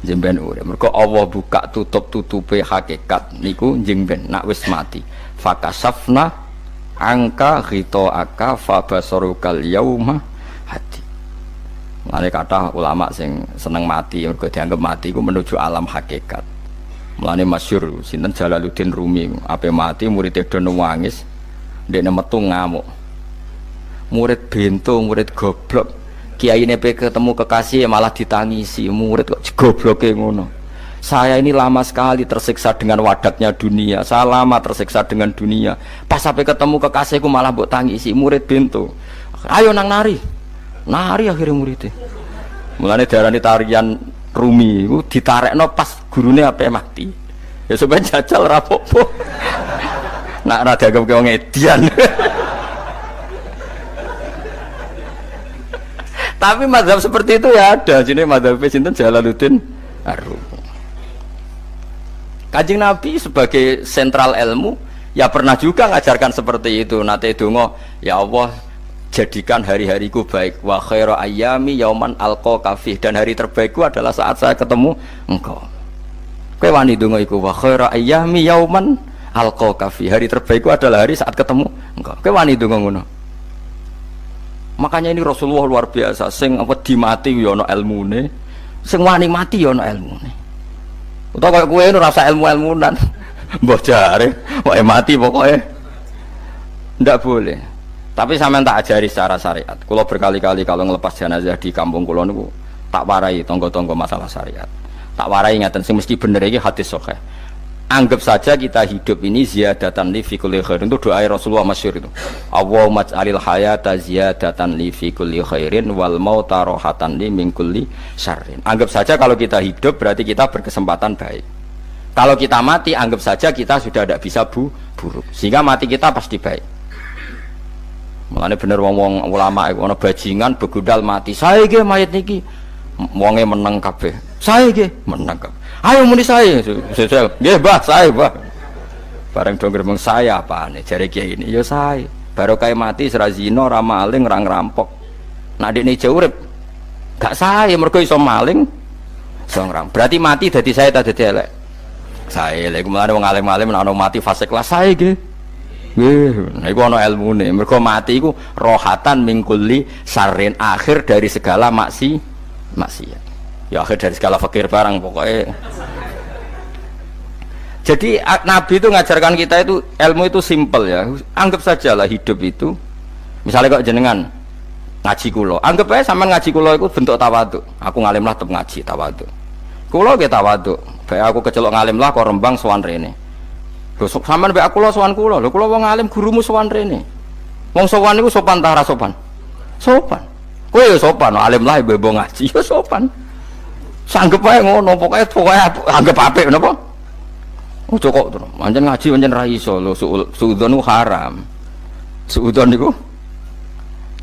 Jemben urip. Mergo Allah buka tutup-tutupe hakikat niku jemben nak wis mati. Fakasafna angka ghitaaka fabasarukal yauma hadi. Mane kathah ulama sing seneng mati mergo dianggap mati iku menuju alam hakikat. Mulane masyhur sinten Jalaluddin Rumi, ape mati murid do nangis, ndekne metu ngamuk. Murid bento, murid goblok. Kiai ini ketemu kekasih malah ditangisi, murid kok gobloke ngono. Saya ini lama sekali tersiksa dengan wadaknya dunia, saya lama tersiksa dengan dunia. Pas sampai ketemu kekasihku malah mbok tangisi, murid bento. Ayo nang nari akhirnya muridnya. Mulane diarani tarian Rumi, itu ditarekno pas gurune ape mati. Ya supaya jajal rapopo. Nak ra dianggap wong edian. Tapi mazhab seperti itu ya ada. Jadi mazhab sinten Jalaluddin Ar-Rumi. Kanjeng Nabi sebagai sentral ilmu ya pernah juga ngajarkan seperti itu. Nate donga, ya Allah jadikan hari-hariku baik. Wa khairu ayyami yauman alqa fih, dan hari terbaikku adalah saat saya ketemu engkau. Kowe wani donga iku wa khairu ayyami yauman alqa fih. Hari terbaikku adalah hari saat ketemu engkau. Kowe wani donga ngono. Makanya ini Rasulullah luar biasa, sing apa dimati ya ana ilmune, sing wani mati ya ana ilmune. Utawa kaya kowe ora rasa ilmu-ilmunan. Mbah jare, pokoke mati pokoke. Ndak boleh. Tapi sampean tak ajari secara syariat. Kula berkali-kali kalau ngelepas jenazah di kampung kula niku tak warai tangga-tangga masalah syariat. Tak warai ngaten sing mesti bener iki hadis sahih. Anggap saja kita hidup ini ziyadatan li fi kulli khairin, itu doa Rasulullah masyhur itu. Allahumma ij'alil hayata ziyadatan li fi kulli khairin wal mauta rahatan li min kulli syarrin. Anggap saja kalau kita hidup berarti kita berkesempatan baik. Kalau kita mati anggap saja kita sudah tidak bisa buruk. Sehingga mati kita pasti baik. Mulane bener wong-wong ulama iku ana bajingan begudal mati. Saya nggih mayit niki wonge meneng kabeh. Saya nggih meneng kabeh. Ayo muni saya, nggih Mbah, saya Mbah. Bareng dong gremeng saya apane jare kiai ini, ya saya. Baru kae mati ora zina, ora maling, ora ngerampok. Nek dekne jauh urip gak saya mergo iso maling, iso ngerampok. Berarti mati dadi saya ta dadi elek. Saya lek mulane wong alim-alim nek ana mati fase kelas saya nggih. Nggih, iku ana ilmune. Mergo mati iku rohatan mingkuli sarin, akhir dari segala maksiat. Ya akhir dari segala fakir barang pokoknya. Jadi Nabi itu ngajarkan kita itu ilmu itu simpel ya. Anggap saja lah hidup itu. Misalnya kok jenengan ngaji kulo, anggap aja sama ngaji kulo itu bentuk tawaduk. Aku ngalim lah tetap ngaji tawaduk. Kulo ke tawaduk. Bae aku kecelok ngalim lah kok Rembang sowan rene. Lho sampean mbek aku lho sowan kula. Lho kula wong alim gurumu sowan rene. Wong sowan niku sopan ta ora sopan? Sopan. Kowe ya sopan, alim lah ibu ngaji ya sopan. Sanggep wae ngono, pokoke anggap apik napa? Ojo kok to. Pancen ngaji pancen ra iso lho, suudzon niku haram. Suudzon niku.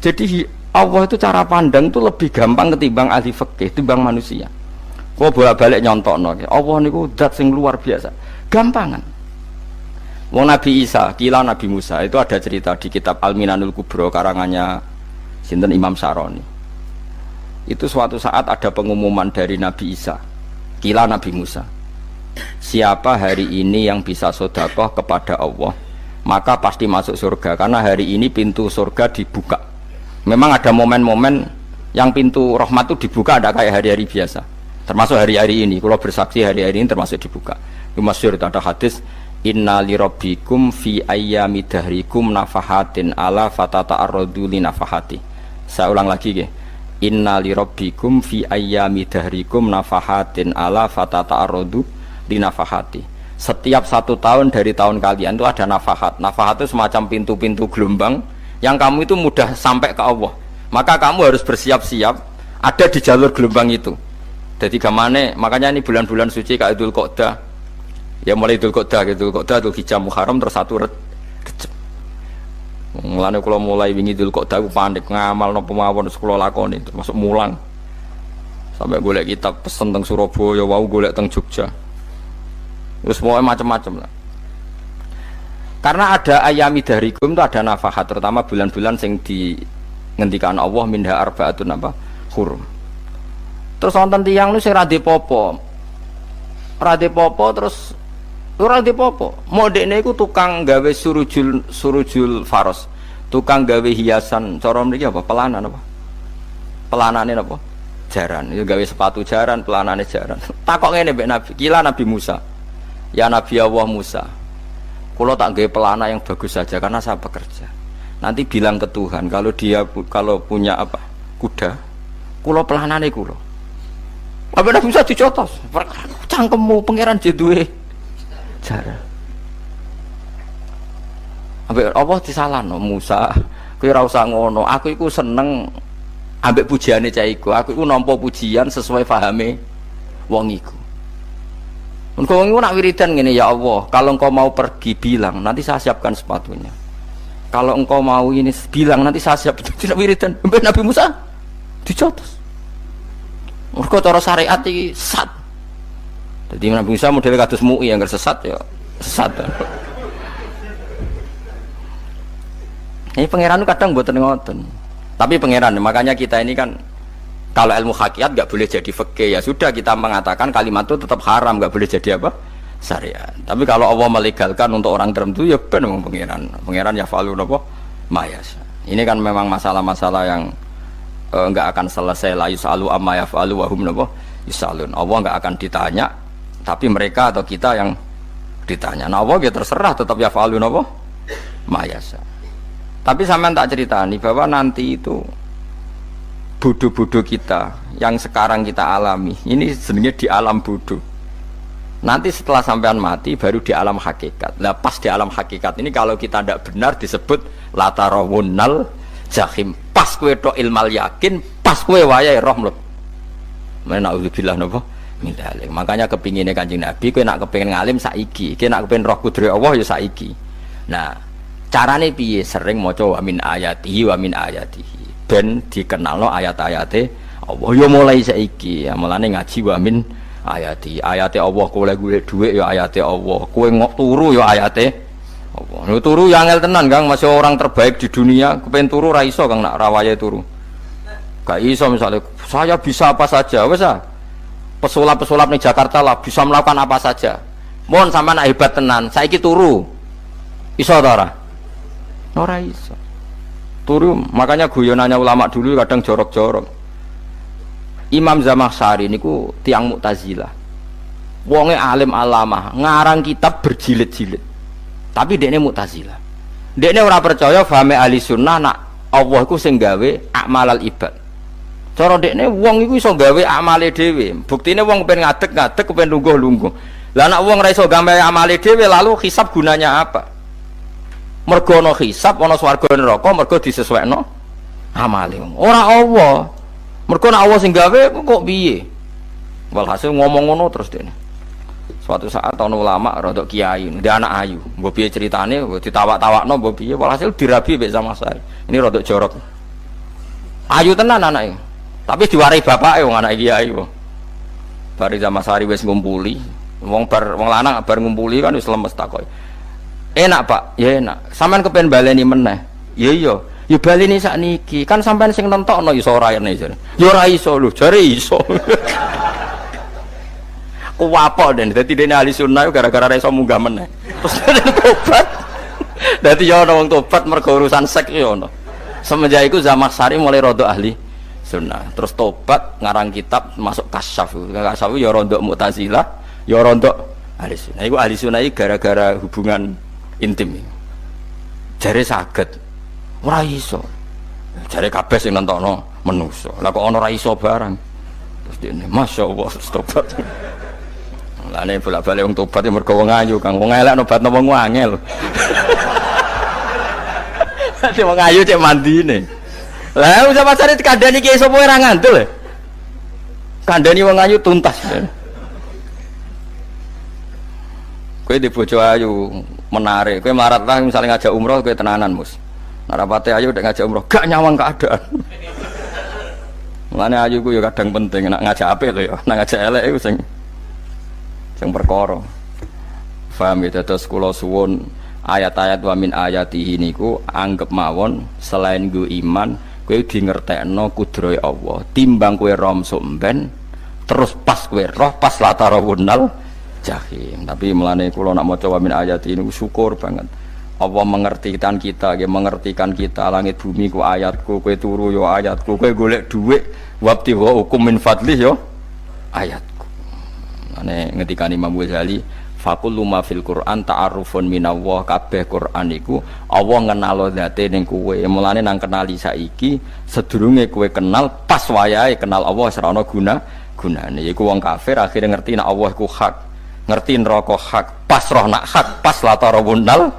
Jadi Allah itu cara pandang itu lebih gampang ketimbang ahli fikih, ketimbang manusia. Kau bolak-balik nyontokno, Allah niku zat sing luar biasa, gampangan. Wong Nabi Isa, kila Nabi Musa itu ada cerita di kitab Al-Minanul Kubro karangannya sinten Imam Saroni. Itu suatu saat ada pengumuman dari Nabi Isa, kila Nabi Musa. Siapa hari ini yang bisa sedekah kepada Allah, maka pasti masuk surga karena hari ini pintu surga dibuka. Memang ada momen-momen yang pintu rahmat itu dibuka, ada kayak hari-hari biasa. Termasuk hari-hari ini, kalau bersaksi hari-hari ini termasuk dibuka. Itu masyhur, ada hadis, inna li rabbikum fi ayyami dahrikum nafahatin ala fatata'arradu li nafahati. Saya ulang lagi ya. Inna li rabbikum fi ayyami dahrikum nafahatin ala fatata'arradu li nafahati. Setiap 1 tahun dari tahun kalian itu ada nafahat. Nafahat itu semacam pintu-pintu gelombang yang kamu itu mudah sampai ke Allah, maka kamu harus bersiap-siap ada di jalur gelombang itu. Jadi gamane, makanya ini bulan-bulan suci kayak Dzul Qa'dah, ya mulai Dzul Qa'dah, Dzul Hijjah, Muharram terus 1 Rejab. Mulane kula mulai wingi Dzul Qa'dah aku panik ngamal napa mawon kula lakoni termasuk mulang. Sampai golek kitab pesen teng Surabaya, wau golek teng Jogja. Terus mau macam-macam lah. Karena ada ayami dahrikum itu ada nafahat, terutama bulan-bulan sing di ngendikan Allah minha arbaatun apa hurum. Terus wonten tiyang lu sing ra dipopo. Ra dipopo terus ora dipopo. Modene iku tukang gawe surujul faros. Tukang gawe hiasan, cara mriki apa? Pelanan apa? Pelanane apa? Jaran. Itu gawe sepatu jaran, pelanane jaran. Takok ngene mbek Nabi, kila Nabi Musa. Ya Nabi Allah Musa. Kalau tak gawe pelana yang bagus saja karena saya bekerja. Nanti bilang ke Tuhan kalau punya apa kuda, kulo pelanane kulo. Apa Nabi bisa dicotos? Cangkemmu pangeran jeduwe cara. Apa disalahno Musa? Kowe ora usah ngono. Aku iku seneng ambek pujiane cah iku. Aku iku nampa pujian sesuai pahame wong iku. Engkau nak wiridan gini, ya Allah, kalau engkau mau pergi bilang, nanti saya siapkan sepatunya. Kalau engkau mau ini bilang, nanti saya siap. Tidak wiridan. Nabi Musa dicotos. Engkau cara syariat ini sesat. Jadi Nabi Musa model kados MUI yang sesat ya sesat. Ini pangeran kadang buat ngoten. Tapi pangeran, makanya kita ini kan kalau ilmu hakikat nggak boleh jadi fikih, ya sudah kita mengatakan kalimat itu tetap haram, nggak boleh jadi apa syariat. Tapi kalau Allah melegalkan untuk orang tertentu ya benar pangeran ya falu apa mayas. Ini kan memang masalah-masalah yang nggak akan selesai. La yusalu amma yafalu wa hum napa yusalun. Allah nggak akan ditanya, tapi mereka atau kita yang ditanya. Nah Allah ya terserah tetap ya falu napa mayas. Tapi sampean tak ceritani bahwa nanti itu bodoh-bodoh kita yang sekarang kita alami ini sebenarnya di alam bodoh. Nanti setelah sampean mati baru di alam hakikat. Nah pas di alam hakikat ini kalau kita tidak benar disebut latarawunnal jahim. Pas kue tok ilmal yakin, pas kue wayai roh mleb. Mana naudzubillah napa min dzalik. Makanya kepinginnya Kanjeng Nabi kue nak kepengin ngalim saiki, kue nak kepengin roh kudri Allah ya saiki. Nah carane piye? Sering maca wa min ayatihi wa min ayatihi. Ben dikenalno ayat-ayate Allah ya mulai saiki ya mulane ngaji wa min ayati Allah kowe golek dhuwit ya ayate Allah kowe ngok turu ya ayate Allah lho turu ya angel tenan Kang masih orang terbaik di dunia kepen turu ra iso Kang nak rawaye turu gak iso misalnya saya bisa apa saja wis ah pesulap-pesulap ning Jakarta lah bisa melakukan apa saja mohon sampean nak hebat tenan saiki turu iso ta ora iso turu. Makanya guyonannya ulama dulu kadang jorok-jorok. Imam Zamakhsyari niku tiang Mu'tazilah. Wonge alim alamah, ngarang kitab berjilid-jilid. Tapi dekne Mu'tazilah. Dekne ora percaya fahame ahli sunnah nak Allah iku sing gawe akmalal ibad. Cara dekne wong iku iso gawe amale dhewe. Buktine wong kepen ngadeg-ngadeg, kepen lungguh-lungguh. Lah nek wong ora iso gawe amale dhewe lalu hisab gunanya apa? Mergo ana hisab, ana swarga neraka, mergo disesuaikno amale. Ora Allah. Mergo nek Allah sing gawe kok piye? Walhasil ngomong ngono terus dekne. Suatu saat ana ulama rada kiai, ndek anak ayu. Mbok piye critane, ditawak-tawakno mbok piye, walhasil dirabi mek sama saya. Ini rada jorok. Ayu tenan anake. Tapi diwarai bapake wong anak kiai kok. Bari zaman sari wis ngumpuli, wong lanang bar ngumpuli kan wis lemes takoki. Enak Pak, ya enak. Sampeyan kepen baleni meneh. Ya iya, ya baleni sakniki. Kan sampeyan sing nentokno iso ora ene jare. Ya ora iso lho, jare iso. Kuwapok den, dadi dene ahli sunnah gara-gara ora iso munggah meneh. Terus tobat. Dadi ya ana wong tobat mergo urusan seks ya ono. Semenjak itu zaman sari mulai rodok ahli sunnah, terus tobat ngarang kitab masuk kasyaf ya rodok mu'tazilah ya rodok ahli sunnah. Itu ahli sunnah gara-gara hubungan intim jare saged ora iso, jare kabeh sing nentokno menungso lah kok ana ora iso barang terus dene masyaallah tobat. Lane bolak-balik wong tobat ya mergo wong ayu Kang, wong elek nobatno wong angel. Cek wong ayu cek mandine. Lah usah pasare dikandani ki sapa ora ngandel. Kandani wong ayu tuntas. Kowe di bojo ayu menarik, kowe marat lah misalnya ngajak umroh kowe tenanan mus. Narapate ayu udah ngajak umroh gak nyawang keadaan. Mulane ayu ku ya kadang penting nek ngajak apik lho ya, nek ngajak elek iku sing perkara. Paham ya, terus kula suwun ayat-ayat wa min ayatihi niku anggap mawon selain nggo iman kowe di ngertekno kudrohe Allah timbang kowe rom somben terus pas kowe roh pas latarawunal jahim. Tapi mulane kula nak maca wa min ayatihi niku syukur banget Allah mengertikan kita, nggih mengertikan kita langit bumi ku ayatku, kowe turu yo ayatku, kowe golek dhuwit wabti wa hukum min fadlih yo ayatku. Ane ngendikane Imam Ghazali fakullu ma fil Qur'an ta'arufun minallah, kabeh Qur'an iku Allah ngenalo zate ning kowe. Mulane nang kenali saiki sedurunge kowe kenal pas wayahe kenal Allah ora ana gunane. Iku wong kafir akhirnya ngerti nek Allah iku hak, ngerti neraka hak, pas roh nak hak, pas latarabunal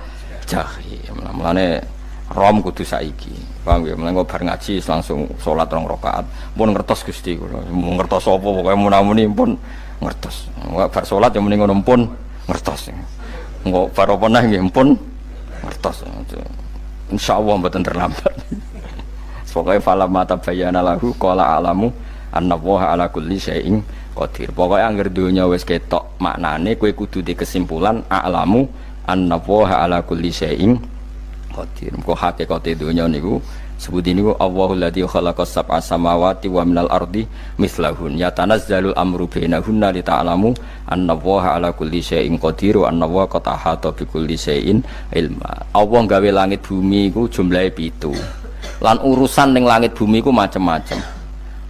jahim. Mulane rom kudu saiki. Paham ya? Mulane bar ngaji langsung salat 2 rakaat. Pun ngertos Gusti kula. Mun ngertos apa pokoke munamuni pun ngertos. Bar salat ya muni ngono pun ngertos. Engko bar apa neh nggih pun ngertos. Insyaallah mboten terlambat. Pokoke fala mata bayana lahu qala alamu annallaha ala kulli syai'in qadir. Pokoke anggere donya wis ketok maknane kowe kudu di kesimpulan alamu annallaha ala kulli syai'in qadir. Kok hakikate donya niku sebut niku Allahul ladzi khalaqas sab'a samawati wa minal ardi mislahun yatanazzalul amru bainahunna li ta'lamu annallaha ala kulli syai'in qadir wa annallaha qad ahata bi kulli syai'in ilma. Allah gawe langit bumi iku jumlahe 7. Lan urusan ning langit bumi iku macam-macam.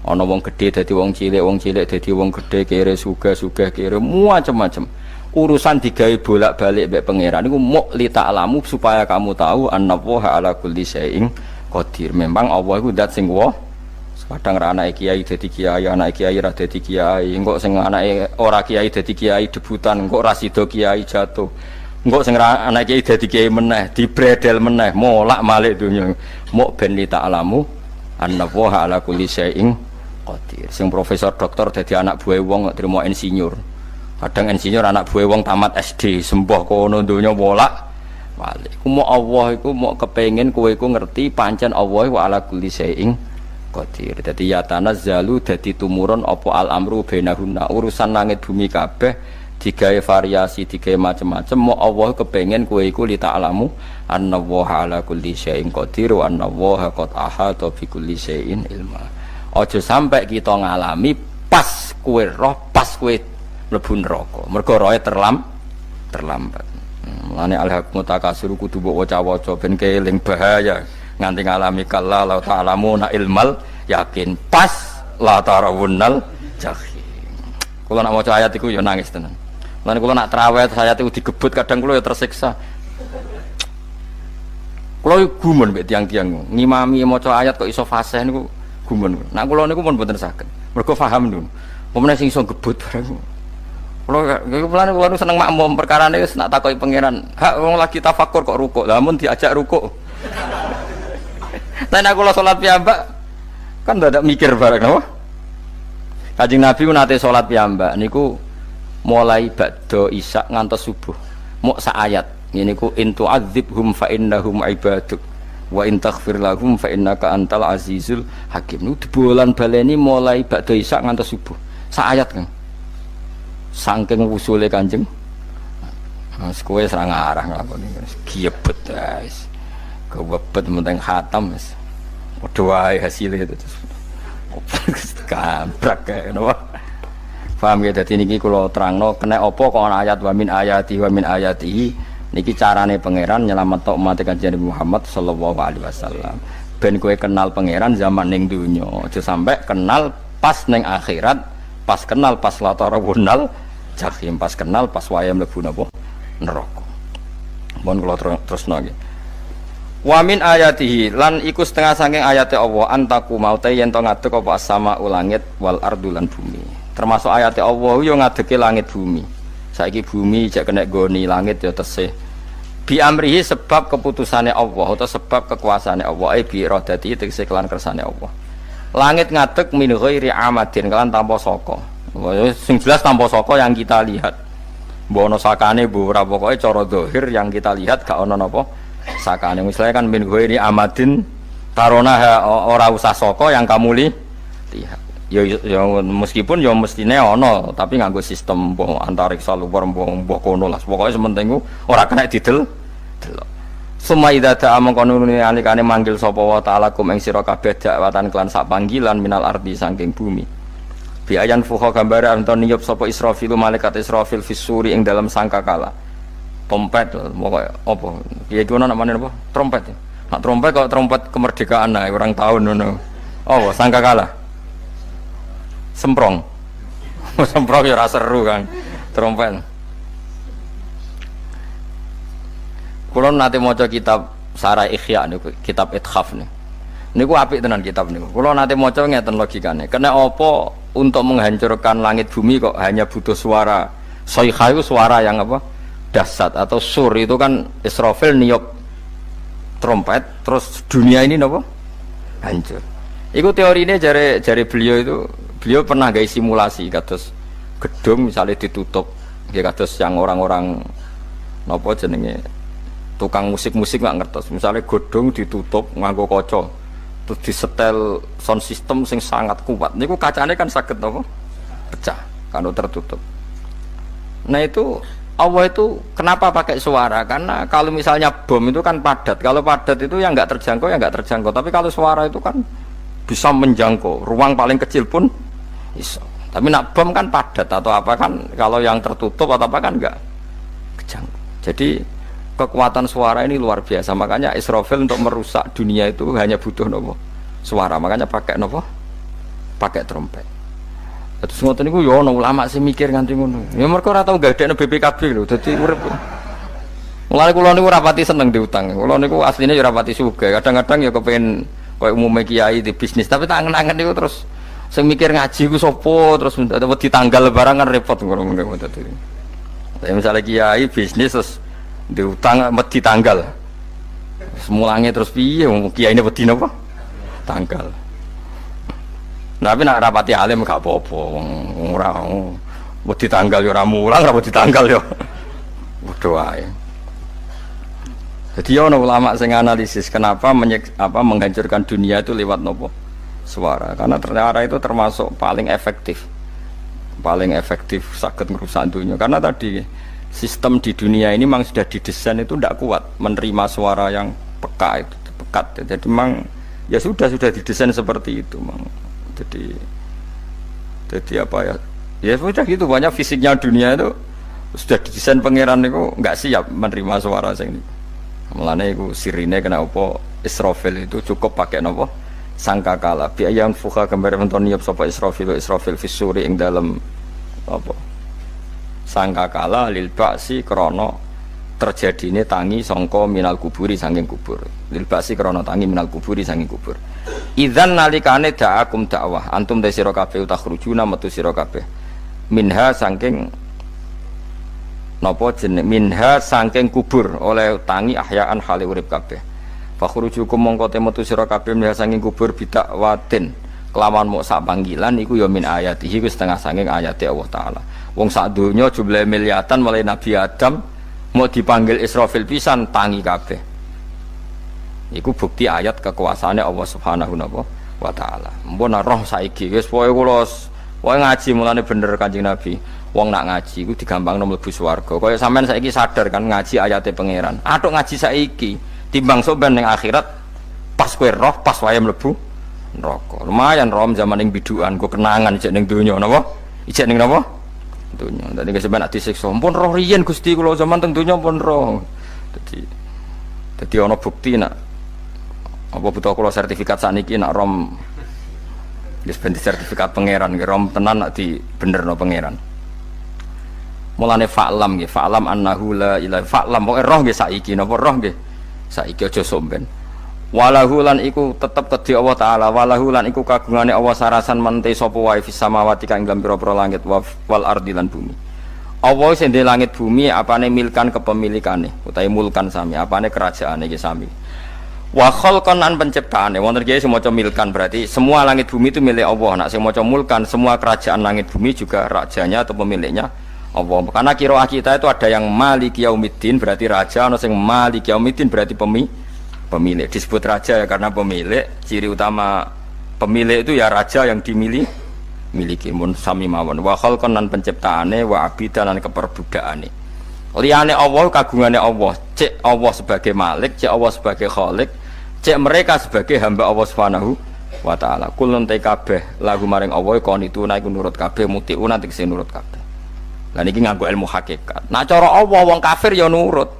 Ana wong gedhe dadi wong cilik dadi wong gedhe, kere sugih kere macam-macam. Urusan digawe bolak-balik mbek pangeran niku muk li ta'lamu supaya kamu tahu annallaha ala kulli syai'in qadir. Memang Allah iku zat sing wa. Kadang ra anake kiai dadi kiai, anake kiai ra dadi kiai, engko sing anake ora kiai dadi kiai debutan, engko ra sida kiai jatuh. Engko sing ra anake kiai dadi kiai meneh, dibredel meneh, molak-malik donya. Muk ben li ta'lamu annallaha ala kulli syai'in qadir. Sing profesor doktor dadi anak buah wong kok trimo insinyur. Kadang insinyur anak buah wong tamat SD, sembah kono donya molak. Wali, ku mau Allah iku mau kepengen kowe iku ngerti pancen Allah wa ala kulli syai'in qadir. Dadi ya tanazzalu dadi tumurun apa al amru bainahunna, urusan langit bumi kabeh digawe variasi, digawe macam-macam. Mau Allah kepengen kowe iku li ta'lamu annallaha ala kulli syai'in qadir wa annallaha qad ahata bi kulli syai'in ilma. Aja sampai kita ngalami pas kowe roh, pas kowe mlebu neraka. Mergo roe terlambat. Mulane al-haq mutakasir kudu mbok waca-waca ben keling bahaya nganti ngalami kala la ta'lamuna ilmal yakin pas la tarawunnal jahim. Kula nak maca ayat iku ya nangis tenan. Mulane kula nak traweh ayat iku digebut kadang kula ya tersiksa. Kula gumun mbek tiang-tiang ngimami maca ayat kok iso fasih niku gumun. Nah kula niku pun mboten saged. Mergo paham niku. Pemene sing iso gebut bareng. Kula nu seneng makmum perkarane wis nak takoki pangeran. Hak wong lagi tafakur kok rukuk. Lah mun diajak rukuk. Nek kula salat piyambak kan ndak mikir bareng napa? Kanjeng Nabi nate salat piyambak niku mulai ba'da isya ngantos subuh. Mok sak ayat. Niku in tu'adzibhum fa innahum ibaduk wa in taghfir lahum fa innaka antal azizul hakim. Niku dibolan baleni mulai ba'da isya ngantos subuh. Sak ayat kan. Saking usule Kanjeng. Mas kowe ora ngarah nglakoni giebet guys. Kewebet menteng khatam wis. Padha wae hasile itu. Kabrak kae napa. Paham ya dadi niki kula terangno kena apa kok ana ayat wa min ayati niki carane pangeran nyelametno umat Kanjeng Muhammad sallallahu alaihi wasallam. Ben kowe kenal pangeran zaman ning donya, aja sampai kenal pas ning akhirat, pas kenal pas latarawunal jahim, pas kenal pas wayahe mlebu napa neraka. Mohon kula terusno nggih. Wa min ayatihi lan iku setengah saking ayate Allah antaku maute yen to ngadeg apa sama ulangit wal ardu lan bumi. Termasuk ayate Allah yo ngadege langit bumi. Saiki bumi jak kena goni langit ya tesih. Bi amrihi sebab keputusane Allah atau sebab kekuasaane Allah bi iradati tegese kelan kersane Allah. Langit ngadeg min ghairi amadin kelan tanpa saka. Sing jelas tanpa saka yang kita lihat. Mbok ana sakane mbok ora pokoke cara zahir yang kita lihat gak ana napa sakane. Misalnya kan min ghairi amadin tarona ora usah saka yang kamu lihat. Ya meskipun ya mestine ana tapi nganggo sistem mbok antariksa luar mbok kono lah. Pokoke sementing ora kena didel. Sumaida ta amangkonune alikane manggil sapa wa ta'ala kum ing sira kabeh dakwatan kelan sak panggilan minal ardi saking bumi. Bi ayan fuha gambare anton niyup sapa Israfil malaikat Israfil fisuri ing dalam sangkakala. Trompet pokoke apa? Piye iki ana namane apa? Trompet. Nak trompet kok trompet kemerdekaan ae orang tahun ngono. Oh, sangkakala. Semprong. Semprong ya ora seru kan. Trompet. Kula nate maca kitab Sarah Ikhya niku, kitab Ithaf niku. Niku apik tenan kitab niku. Kula nate maca ngeten logikane. Kena apa untuk menghancurkan langit bumi kok hanya butuh suara. Sayha itu suara yang apa? Dahsyat atau sur itu kan Israfil niup trompet terus dunia ini napa? Hancur. Iku teorine jare beliau pernah gawe simulasi kados gedung misalnya ditutup nggih kados yang orang-orang napa jenenge tukang musik-musik nggak ngertos misalnya gedung ditutup nganggo kaca terus disetel sound system sing sangat kuat niku kacane kan saged napa pecah kalau tertutup. Nah itu Allah itu kenapa pakai suara? Karena kalau misalnya bom itu kan padat. Kalau padat itu yang nggak terjangkau ya nggak terjangkau. Tapi kalau suara itu kan bisa menjangkau. Ruang paling kecil pun bisa. Tapi nak bom kan padat atau apa kan? Kalau yang tertutup atau apa kan nggak kejangkau. Jadi kekuatan suara ini luar biasa. Makanya Israfil untuk merusak dunia itu hanya butuh nopo suara. Makanya pakai nopo? Pakai trompet. Terus ngoten niku ya ana ulama sing mikir nganti ngono. Ya mergo ora tau gadekno BPKB lho, dadi urip. Mulane kula niku ora pati seneng diutang. Kula niku asline ya ora pati sugih. Kadang-kadang ya kepengin koyo umume kiai di bisnis, tapi tak angen-angen niku terus sing mikir ngaji ku sapa, terus wedi tanggal barang kan repot ngono dadi. Ya misalnya kiai bisnis terus diutang wedi tanggal. Semulange terus piye kiai ini wedi napa? Tanggal. Tapi nak rapati alim gak apa-apa, ora wedi tanggal ya ora mulang, ora wedi tanggal ya. Padha wae. Jadi ana ulama sing analisis kenapa menghancurkan dunia itu lewat nopo? Suara. Karena ternyata itu termasuk paling efektif. Paling efektif sakit merusak dunia. Karena tadi sistem di dunia ini memang sudah didesain itu tidak kuat menerima suara yang pekat itu, pekat. Jadi memang ya sudah didesain seperti itu, memang. Jadi apa ya? Ya sudah gitu banyak fisiknya dunia itu sudah didesain pangeran itu nggak siap menerima suara sing ini. Mulane iku sirine kena apa Israfil itu cukup pakai napa sangkakala. Bi ayam fuha gambar menton niap sapa Israfil fisuri ing dalam apa sangkakala lil ba'si krana terjadine tangi sangka minal kuburi saking kubur. Lil ba'si krana tangi minal kuburi saking kubur. Idzan nalikane da'akum dakwah antum te sira kabeh takhrujuna metu sira kabeh minha saking napa jeneng minha saking kubur oleh tangi ahyaan hale urip kabeh fakhrujukum mongko te metu sira kabeh minha saking kubur bidak watin kelawan mok sak panggilan iku ya min ayatihi ku setengah saking ayate Allah taala wong sak donya jumlahe miliatan mulai Nabi Adam mau dipanggil Israfil pisan tangi kabeh iku bukti ayat kekuasaane Allah Subhanahu wa taala. Mpun roh saiki wis pokoke kula wae ngaji mulane bener Kanjeng Nabi. Wong nak ngaji iku digampangno mlebu swarga. Kaya sampean saiki sadar kan ngaji ayate pangeran. Atuk ngaji saiki timbang sok ben ning akhirat pas kowe roh pas wae mlebu neraka. Lumayan rom zaman ning bidukan kok kenangan ijek ning donya napa? Ijek ning napa? Donya. Dadi sampean nak disiksa. Mpun roh riyen Gusti kula zaman teng donya pun roh. Dadi ana bukti nak apa butuh kalau sertifikat saniki nak rom wis ben sertifikat pangeran nggih rom tenan nak di benerno pangeran mulane fa'lam nggih fa'lam annahu la ilaha fa'lam pokoke roh nggih saiki napa roh nggih saiki aja somben walahu lan iku tetep kedhi Allah taala walahu lan iku kagungane Allah sarasan mente sapa wae fis samawati kang ing pira-pira langit wal ardi lan bumi Allah sing ndek langit bumi apane milkan kepemilikane utawi mulkan sami apane kerajaane iki sami wa khalqan an penciptaane wonten kiye sing maca milkan berarti semua langit bumi itu milik Allah. Nak sing maca mulkan semua kerajaan langit bumi juga rajanya atau pemiliknya Allah. Karena qiraah kita itu ada yang Maliki Yaumiddin berarti raja, ana sing Maliki Yaumiddin berarti pemilik. Disebut raja ya karena pemilik. Ciri utama pemilik itu ya raja yang miliki mun sami mawon. Wa khalqan an penciptaane wa abidan lan keperbudakane. Liyane Allah kagungane Allah. Cek Allah sebagai Malik, cek Allah sebagai Khalik. Cek mereka sebagai hamba Allah Subhanahu wa taala. Kulun te kabeh lagu maring Allah konituna iku nurut kabeh mutiuna tegese nurut kabeh. Lah niki nganggo ilmu hakikat. Nah cara Allah wong kafir ya nurut.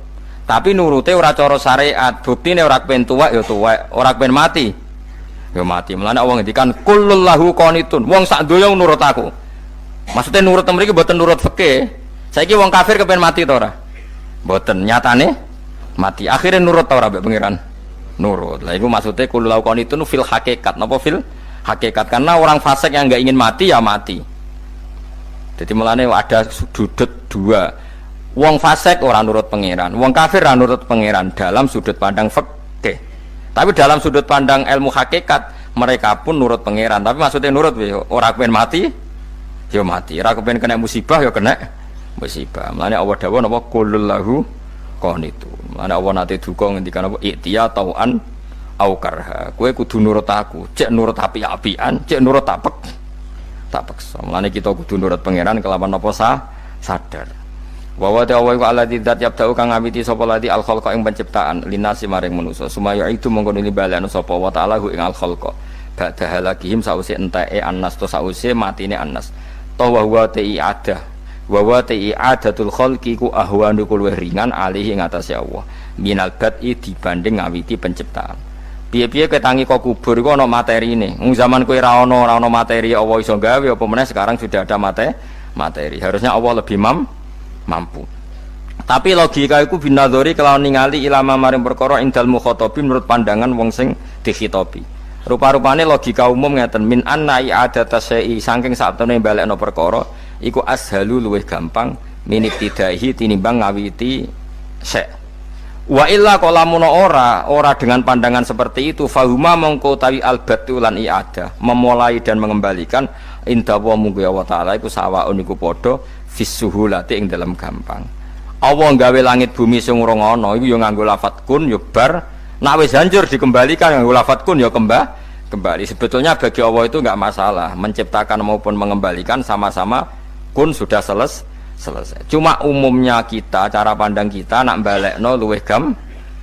Tapi nurute ora cara syariat. Buktine ora kepen tuwek ya tuwek, ora kepen mati ya mati. Mulane Allah ngendikan kullul lahu qanitun. Wong sak donya nurut aku. Maksudnya nurut mriki mboten nurut fikih. Saiki wong kafir kepen mati ta ora? Mboten, nyatane mati. Akhirnya nurut ta ora mbek pangeran? Nurut. Lah iku maksudnya kullul lahu qanitun fil hakikat. Napa fil hakikat? Karena orang fasik yang enggak ingin mati ya mati. Jadi mulane ada sudut dua. Wong fasik ora nurut pangeran, wong kafir ora nurut pangeran dalam sudut pandang fikih. Tapi dalam sudut pandang ilmu hakikat mereka pun nurut pangeran. Tapi maksudnya nurut ora kepen mati, ya mati. Ora kepen kena musibah ya kena musibah. Mulane Allah dawuh napa kullul lahu qanitun. Mulane Allah nate duka ngendikan apa iktiya tauan au karha. Kowe kudu nurut aku, cek nurut api-apian, cek nurut tak paksa. Mulane kita kudu nurut pangeran kelawan apa sadar. Wa wa ta'ala wa alladzi dzat yabda'u kang ngawiti sapa lati al khalqa ing penciptaan linasi maring manusa sumaya itu mongko nilibalen sapa wa ta'ala ing al khalqa ba'da halakihim sause enteke annas to sause matine annas to wa wa ti adah wa wa ti adatul khalqi ku ahwanu luwih ringan alih ing atase Allah minal bad'i dibanding ngawiti penciptaan piye-piye ketangi kok kubur iku ana materine zaman kowe ora ana materi Allah iso gawe apa meneh sekarang sudah ada materi harusnya Allah lebih mampu. Tapi logika iku binadzori kelawan ningali ilama maring perkara indal mukhatabin menurut pandangan wong sing dikhitobi. Rupa-rupane logika umum ngeten min anna i'adata syai'i saking satune balekno perkara iku ashalu luwih gampang minibtidaihi tinimbang ngawiti syai'. Wa illa qalamun ora dengan pandangan seperti itu fahuma mongko tawi albatu lan i'adah memulai dan mengembalikan inda wa munggu Allah taala iku sawaun iku padha fisuhulati ing dalam gampang. Allah nggawe langit bumi sing ora ana iku ya nganggo lafat kun ya bar nek wis hancur dikembalikan nganggo lafat kun ya kembali. Sebetulnya bagi Allah itu enggak masalah menciptakan maupun mengembalikan sama-sama kun sudah selesai. Cuma umumnya kita cara pandang kita nak balekno luwih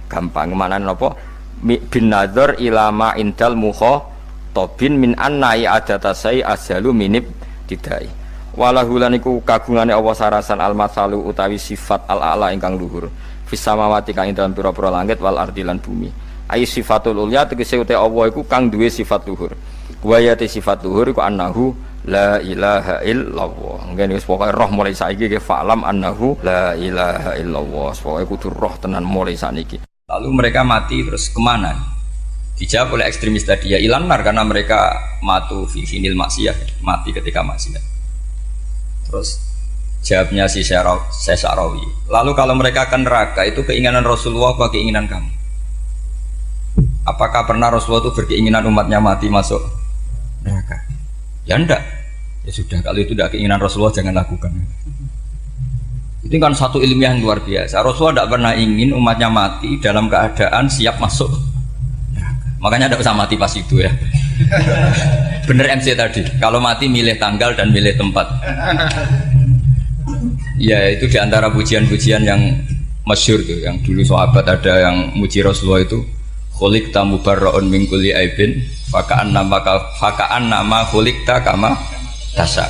gampang. Manane napa bin nadzar ilama indal mukhatabin min anna i'adatasai ashalu minib tidai. Walahulan iku kagungane Allah sarasan al-masalu utawi sifat al-a'la ingkang luhur fis samawati kang ing dalem pira-pira langit wal ardi lan bumi ai sifatul ulya tegese uta Allah iku kang duwe sifat luhur wayate sifat luhur iku annahu la ilaha illallah ngene wis pokoke roh mulai saiki ke fa'lam annahu la ilaha illallah pokoke kudu roh tenan mulai saniki lalu mereka mati terus kemana Dijawab oleh ekstremis tadi, ya ilanar karena mereka matu fi finil maksiyah, mati ketika maksiat. Terus jawabnya si Sa'rawi, lalu kalau mereka akan neraka itu keinginan Rasulullah apa keinginan kamu? Apakah pernah Rasulullah itu berkeinginan umatnya mati masuk neraka? Ya enggak. Ya sudah, kalau itu tidak keinginan Rasulullah jangan lakukan. Itu kan satu ilmiah yang luar biasa. Rasulullah tidak pernah ingin umatnya mati dalam keadaan siap masuk neraka. Makanya tidak usah mati pas itu ya. Bener MC tadi, kalau mati milih tanggal dan milih tempat. Ya itu diantara pujian-pujian yang masyhur tuh, yang dulu sahabat ada yang muji Rasulullah itu, khuliqta mubarra'un min kulli aibin faka'an nama khuliqta kama tasya.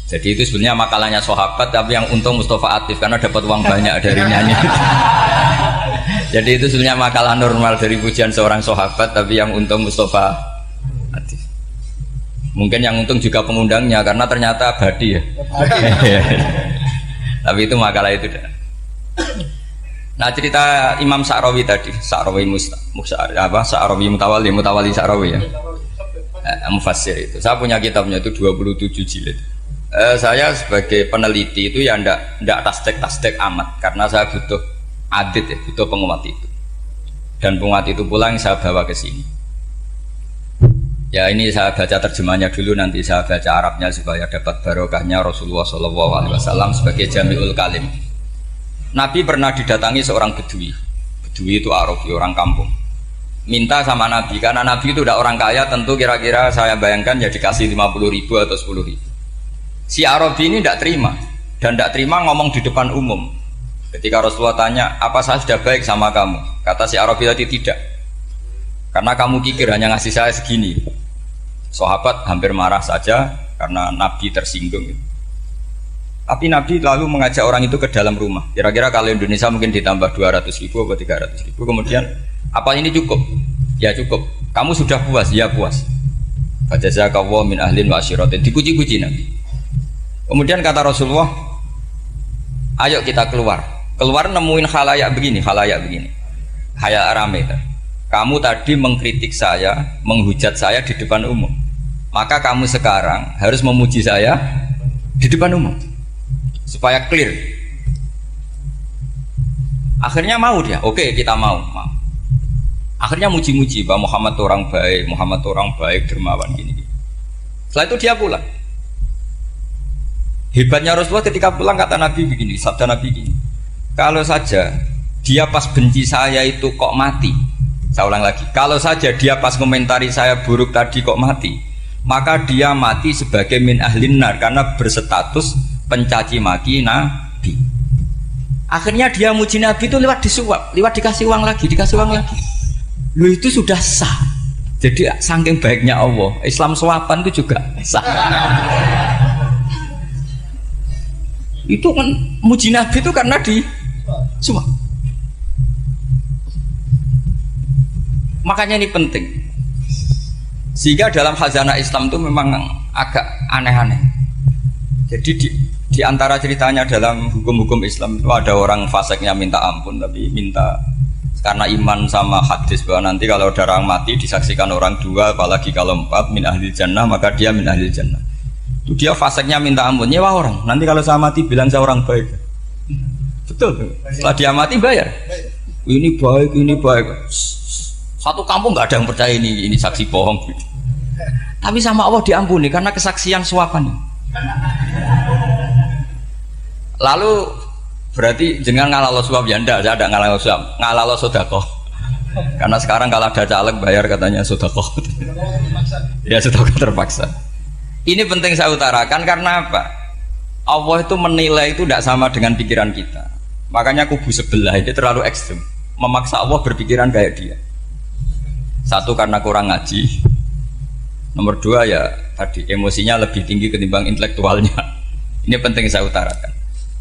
Jadi itu sebenarnya makalahnya sahabat, tapi yang untung Mustafa Atif karena dapat uang banyak dari nyanyi. Jadi itu sebenarnya makalah normal dari pujian seorang sahabat, tapi yang untung Mustafa Atif. Mungkin yang untung juga pengundangnya karena ternyata abadi ya. Tapi itu makalah itu. Nah cerita Imam Sa'rawi tadi, Sa'rawi Sa'rawi Mutawali Sa'rawi ya. Mufassir itu. Saya punya kitabnya itu 27 jilid. Saya sebagai peneliti itu ya ndak tasdek amat karena saya butuh adit ya, butuh penguat itu. Dan penguat itu pula yang saya bawa ke sini. Ya ini saya baca terjemahnya dulu, nanti saya baca Arabnya supaya dapat barokahnya Rasulullah SAW sebagai Jami'ul Kalim. Nabi pernah didatangi seorang Bedui. Bedui itu Arabi, orang kampung. Minta sama Nabi, karena Nabi itu tidak orang kaya, tentu kira-kira saya bayangkan ya dikasih 50.000 atau 10.000. Si Arabi ini tidak terima, dan tidak terima ngomong di depan umum. Ketika Rasulullah tanya, apa saya sudah baik sama kamu? Kata si Arabi tadi, tidak. Karena kamu kikir hanya ngasih saya segini. Sahabat hampir marah saja karena Nabi tersinggung. Tapi Nabi lalu mengajak orang itu ke dalam rumah. Kira-kira kalau Indonesia mungkin ditambah 200.000 atau 300.000. Kemudian, apa ini cukup? Ya cukup. Kamu sudah puas? Ya puas. Fajazakallahu min ahlin wa asyiratin. Dipuji-puji Nabi. Kemudian kata Rasulullah, ayo kita keluar. Keluar nemuin khalayak begini. Khalayak rame. Kamu tadi mengkritik saya, menghujat saya di depan umum. Maka kamu sekarang harus memuji saya di depan umum supaya clear. Akhirnya mau dia, oke kita mau. Akhirnya muji-muji bahwa Muhammad orang baik, dermawan gini. Setelah itu dia pulang. Hebatnya Rasulullah ketika pulang kata Nabi begini, sabda Nabi begini. Kalau saja dia pas benci saya itu kok mati. Saya ulang lagi, kalau saja dia pas komentari saya buruk tadi kok mati, maka dia mati sebagai min ahlin nar karena berstatus pencaci maki Nabi. Akhirnya dia muji Nabi itu lewat disuap, lewat dikasih uang lagi. Lu itu sudah sah. Jadi saking baiknya Allah, Islam suapan itu juga sah. Itu kan muji Nabi itu karena disuap. Makanya ini penting. Sehingga dalam khazanah Islam itu memang agak aneh-aneh. Jadi di antara ceritanya dalam hukum-hukum Islam itu ada orang fasiknya minta ampun, tapi minta karena iman sama hadis bahwa nanti kalau ada orang mati disaksikan orang dua, apalagi kalau 4 min ahli jannah, maka dia min ahli jannah. Itu dia fasiknya minta ampun, nyewa orang. Nanti kalau saya mati bilang saya orang baik. Betul. Setelah dia mati bayar. Ini baik. Satu kampung nggak ada yang percaya ini saksi bohong. Tapi sama Allah diampuni karena kesaksian suapan. Lalu berarti jangan ngalalo suap ya ndak, saya ada ngalalo suap, ngalalo sedekah. Karena sekarang kalau ada caleg bayar katanya sedekah. Ya sedekah terpaksa. Ini penting saya utarakan karena apa? Allah itu menilai itu tidak sama dengan pikiran kita. Makanya kubu sebelah itu terlalu ekstrem, memaksa Allah berpikiran kayak dia. Satu karena kurang ngaji, nomor dua ya tadi emosinya lebih tinggi ketimbang intelektualnya. Ini penting saya utarakan.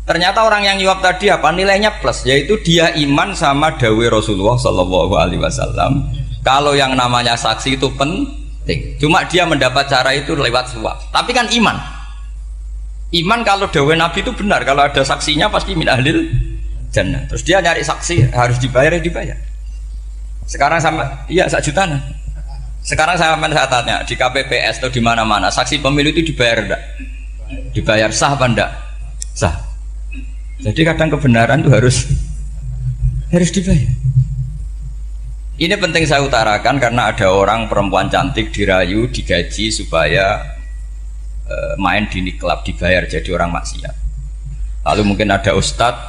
Ternyata orang yang nyuap tadi apa nilainya plus, yaitu dia iman sama dawai Rasulullah SAW. Kalau yang namanya saksi itu penting, cuma dia mendapat cara itu lewat suap. Tapi kan iman kalau dawai Nabi itu benar, kalau ada saksinya pasti min ahlil jannah. Terus dia nyari saksi harus dibayar. Sekarang sama, iya 1 juta. Sekarang saya tanya di KPPS atau di mana-mana, saksi pemilu itu dibayar enggak? Dibayar sah apa enggak? Sah. Jadi kadang kebenaran itu harus dibayar. Ini penting saya utarakan karena ada orang perempuan cantik dirayu, digaji supaya main di klub, dibayar jadi orang maksiat. Lalu mungkin ada ustadz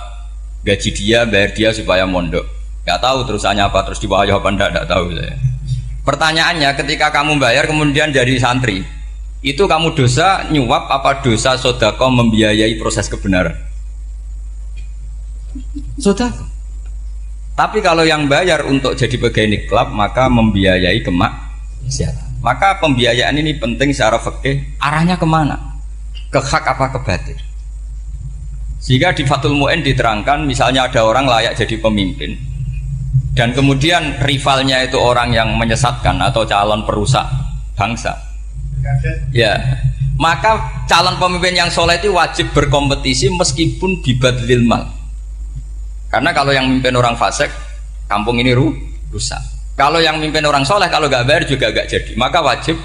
gaji dia, bayar dia supaya mondok. Gak tahu terusannya apa, terus diwayah apa enggak tahu saya. Pertanyaannya, ketika kamu bayar kemudian jadi santri, itu kamu dosa nyuap apa dosa sodako membiayai proses kebenaran? Sodako. Tapi kalau yang bayar untuk jadi pegawai klub maka membiayai kemaksiatan. Maka pembiayaan ini penting secara fikih, arahnya kemana? Ke hak apa ke batil? Sehingga di Fathul Mu'in diterangkan, misalnya ada orang layak jadi pemimpin dan kemudian rivalnya itu orang yang menyesatkan atau calon perusak bangsa, ya maka calon pemimpin yang soleh itu wajib berkompetisi meskipun bibadlil mal. Karena kalau yang mimpin orang fasik, kampung ini rusak. Kalau yang mimpin orang soleh, kalau nggak bayar juga nggak jadi, maka wajib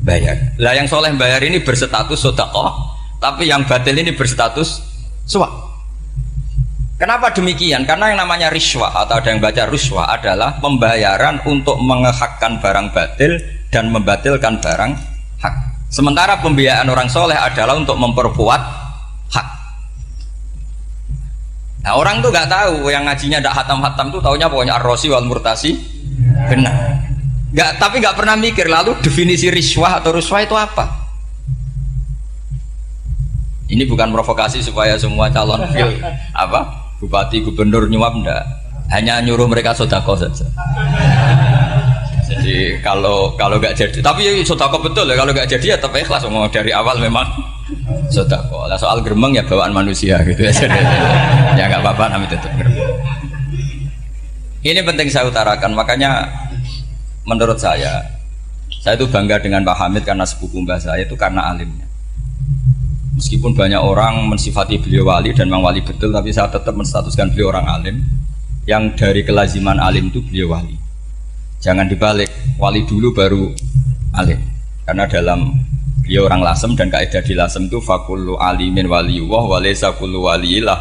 bayar. Lah yang soleh bayar ini berstatus sedekah, tapi yang batil ini berstatus suap. Kenapa demikian? Karena yang namanya riswah atau ada yang baca ruswah adalah pembayaran untuk mengehakkan barang batil dan membatilkan barang hak. Sementara pembiayaan orang soleh adalah untuk memperkuat hak. Nah orang tuh nggak tahu, yang ngajinya tidak hatam-hatam tuh taunya pokoknya ar-rosi wal murtasi benar. Tapi nggak pernah mikir lalu definisi riswah atau ruswah itu apa? Ini bukan provokasi supaya semua calon bupati, gubernur nyuap, enggak, hanya nyuruh mereka sodako saja. Jadi kalau nggak jadi, tapi sodako betul ya, kalau nggak jadi ya tetap ikhlas, mau dari awal memang sodako. Lah soal gremeng ya bawaan manusia gitu ya. Ya nggak apa-apa, namanya tetap gremeng. Ini penting saya utarakan, makanya menurut saya itu bangga dengan Pak Hamid karena sepupu mbah saya itu karena alimnya. Meskipun banyak orang mensifati beliau wali dan memang wali betul, tapi saya tetap menstatuskan beliau orang alim yang dari kelaziman alim itu beliau wali. Jangan dibalik, wali dulu baru alim. Karena dalam beliau orang Lasem dan kaidah di Lasem itu fakullu alimin waliyullah walaysa kullu waliyillah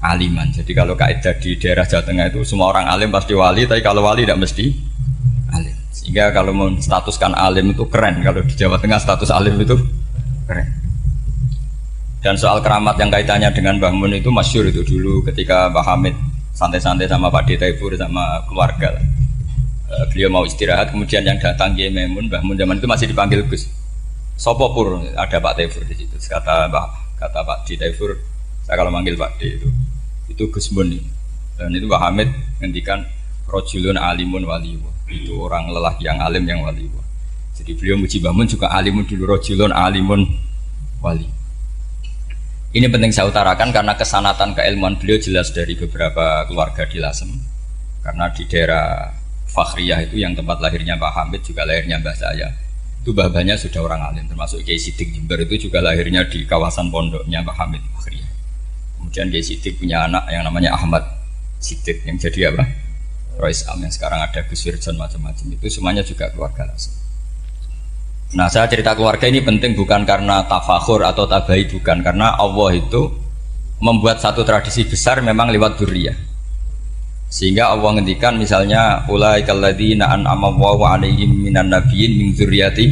aliman. Jadi kalau kaidah di daerah Jawa Tengah itu semua orang alim pasti wali, tapi kalau wali tidak mesti alim. Sehingga kalau menstatuskan alim itu keren, kalau di Jawa Tengah status alim itu keren. Dan soal keramat yang kaitannya dengan Mbah Mun itu masyhur itu dulu ketika Mbah Hamid santai-santai sama Pak Detaifur sama keluarga. Beliau mau istirahat, kemudian yang datang Kiai Maimun, Mbah Mun zaman itu masih dipanggil Gus. Sopo pur, ada Pak Taifur di situ. Kata Pak Detaifur, saya kalau manggil Pak D itu Gus Mun. Dan itu Mbah Hamid ngendikan rojulun alimun waliyullah. Itu orang lelaki yang alim yang waliyullah. Jadi beliau muji Mbah Mun juga alimun dulu, rojulun alimun wali. Ini penting saya utarakan karena kesanatan keilmuan beliau jelas dari beberapa keluarga di Lasem. Karena di daerah Fakhriyah itu yang tempat lahirnya Pak Hamid juga lahirnya mbah saya. Itu mbah-mbahnya sudah orang alim, termasuk Kiai Sidik Jember itu juga lahirnya di kawasan pondoknya Pak Hamid Fakhriyah. Kemudian Kiai Sidik punya anak yang namanya Ahmad Sidik yang jadi apa? Rois Am yang sekarang ada Gus Wirjon macam-macam, itu semuanya juga keluarga Lasem. Nah saya cerita keluarga ini penting bukan karena tafakhur atau tabai, bukan, karena Allah itu membuat satu tradisi besar memang lewat dzurriyyah. Sehingga Allah ngendikan misalnya ulaikal ladzina an'ama Allahu 'alaihim minan nabiyyin min dzurriyyati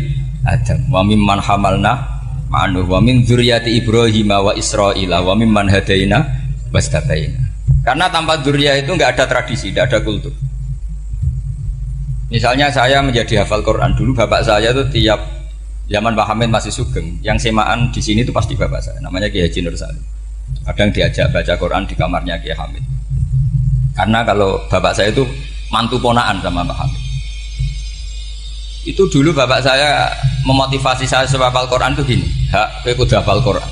Adam wa mimman hamalna ma'anu wa min dzurriyyati Ibrahim wa Israila wa mimman hadaina wastabaina. Karena tanpa dzurriyyah itu enggak ada tradisi, enggak ada kultur. Misalnya saya menjadi hafal Quran dulu, bapak saya itu tiap zaman Pak Hamid masih sugeng, yang semaan di sini itu pasti bapak saya, namanya Kiai Haji Nur Salim. Kadang diajak baca Quran di kamarnya Kiai Hamid. Karena kalau bapak saya itu mantu ponaan sama Pak Hamid. Itu dulu bapak saya memotivasi saya supaya hafal Quran itu gini, hak kowe kudu hafal Quran.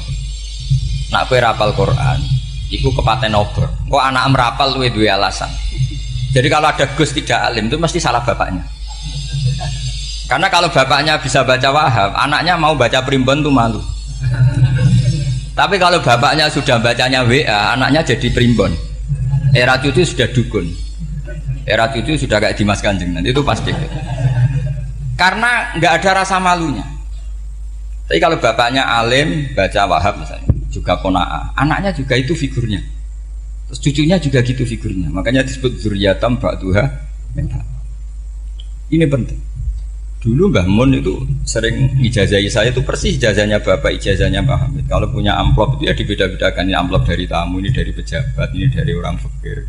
Nak kowe hafal Quran, iku kepaten obor. Kok anak merapal luwe duwe alasan. Jadi kalau ada Gus tidak alim itu mesti salah bapaknya. Karena kalau bapaknya bisa baca Wahab, anaknya mau baca primbon tuh malu. Tapi kalau bapaknya sudah bacanya WA, anaknya jadi primbon. Era cucu sudah dukun. Era cucu sudah kayak Dimas Kanjeng nanti itu pasti. Karena nggak ada rasa malunya. Tapi kalau bapaknya alim baca Wahab misalnya, juga Qanaah, anaknya juga itu figurnya. Terus cucunya juga gitu figurnya. Makanya disebut dzurriyatam ba'duha min ba'd. Ini penting. Dulu Mbah Mun itu sering ijazahi saya itu persis ijazahnya bapak, ijazahnya Mbah Hamid. Kalau punya amplop itu ya dibeda-bedakan, ini amplop dari tamu, ini dari pejabat, ini dari orang fakir.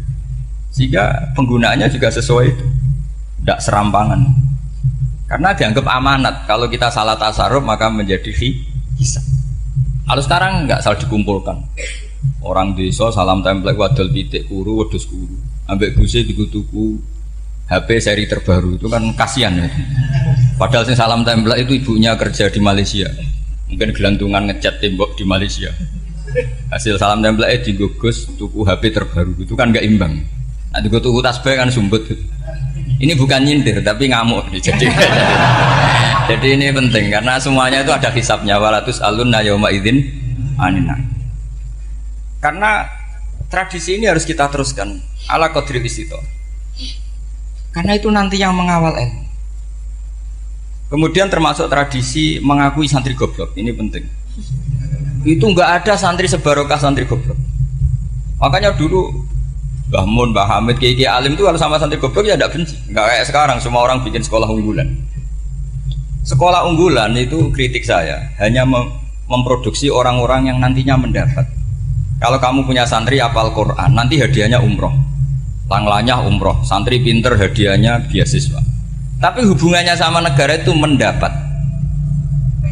Sehingga penggunaannya juga sesuai itu, tidak serampangan. Karena dianggap amanat. Kalau kita salah tasarruf maka menjadi hisab. Kalau sekarang nggak salah dikumpulkan. Orang desa salam template wadol pitik kuru, wedhus kuru. Ambek guse dikutuku HP seri terbaru itu kan kasihan ya. Padahal sing salam template itu ibunya kerja di Malaysia. Mungkin gelantungan ngecat tembok di Malaysia. Hasil salam template digugus tuku HP terbaru itu kan nggak imbang. Nah tuku tasbih kan sumbut. Ini bukan nyindir tapi ngamuk. Jadi ini penting karena semuanya itu ada hisabnya. Walatus alunna yauma idzin anina. Karena tradisi ini harus kita teruskan ala qadri istito. Karena itu nanti yang mengawal ilmu. Kemudian termasuk tradisi mengakui santri goblok, ini penting. Itu nggak ada santri sebarokah santri goblok. Makanya dulu Mbah Mun, Mbah Hamid, Kiai Alim itu kalau sama santri goblok ya tidak benci. Nggak kayak sekarang semua orang bikin sekolah unggulan. Sekolah unggulan itu kritik saya hanya memproduksi orang-orang yang nantinya mendapat. Kalau kamu punya santri hafal Quran, nanti hadiahnya umroh. Langlanya umroh, santri pinter hadiahnya beasiswa. Tapi hubungannya sama negara itu mendapat.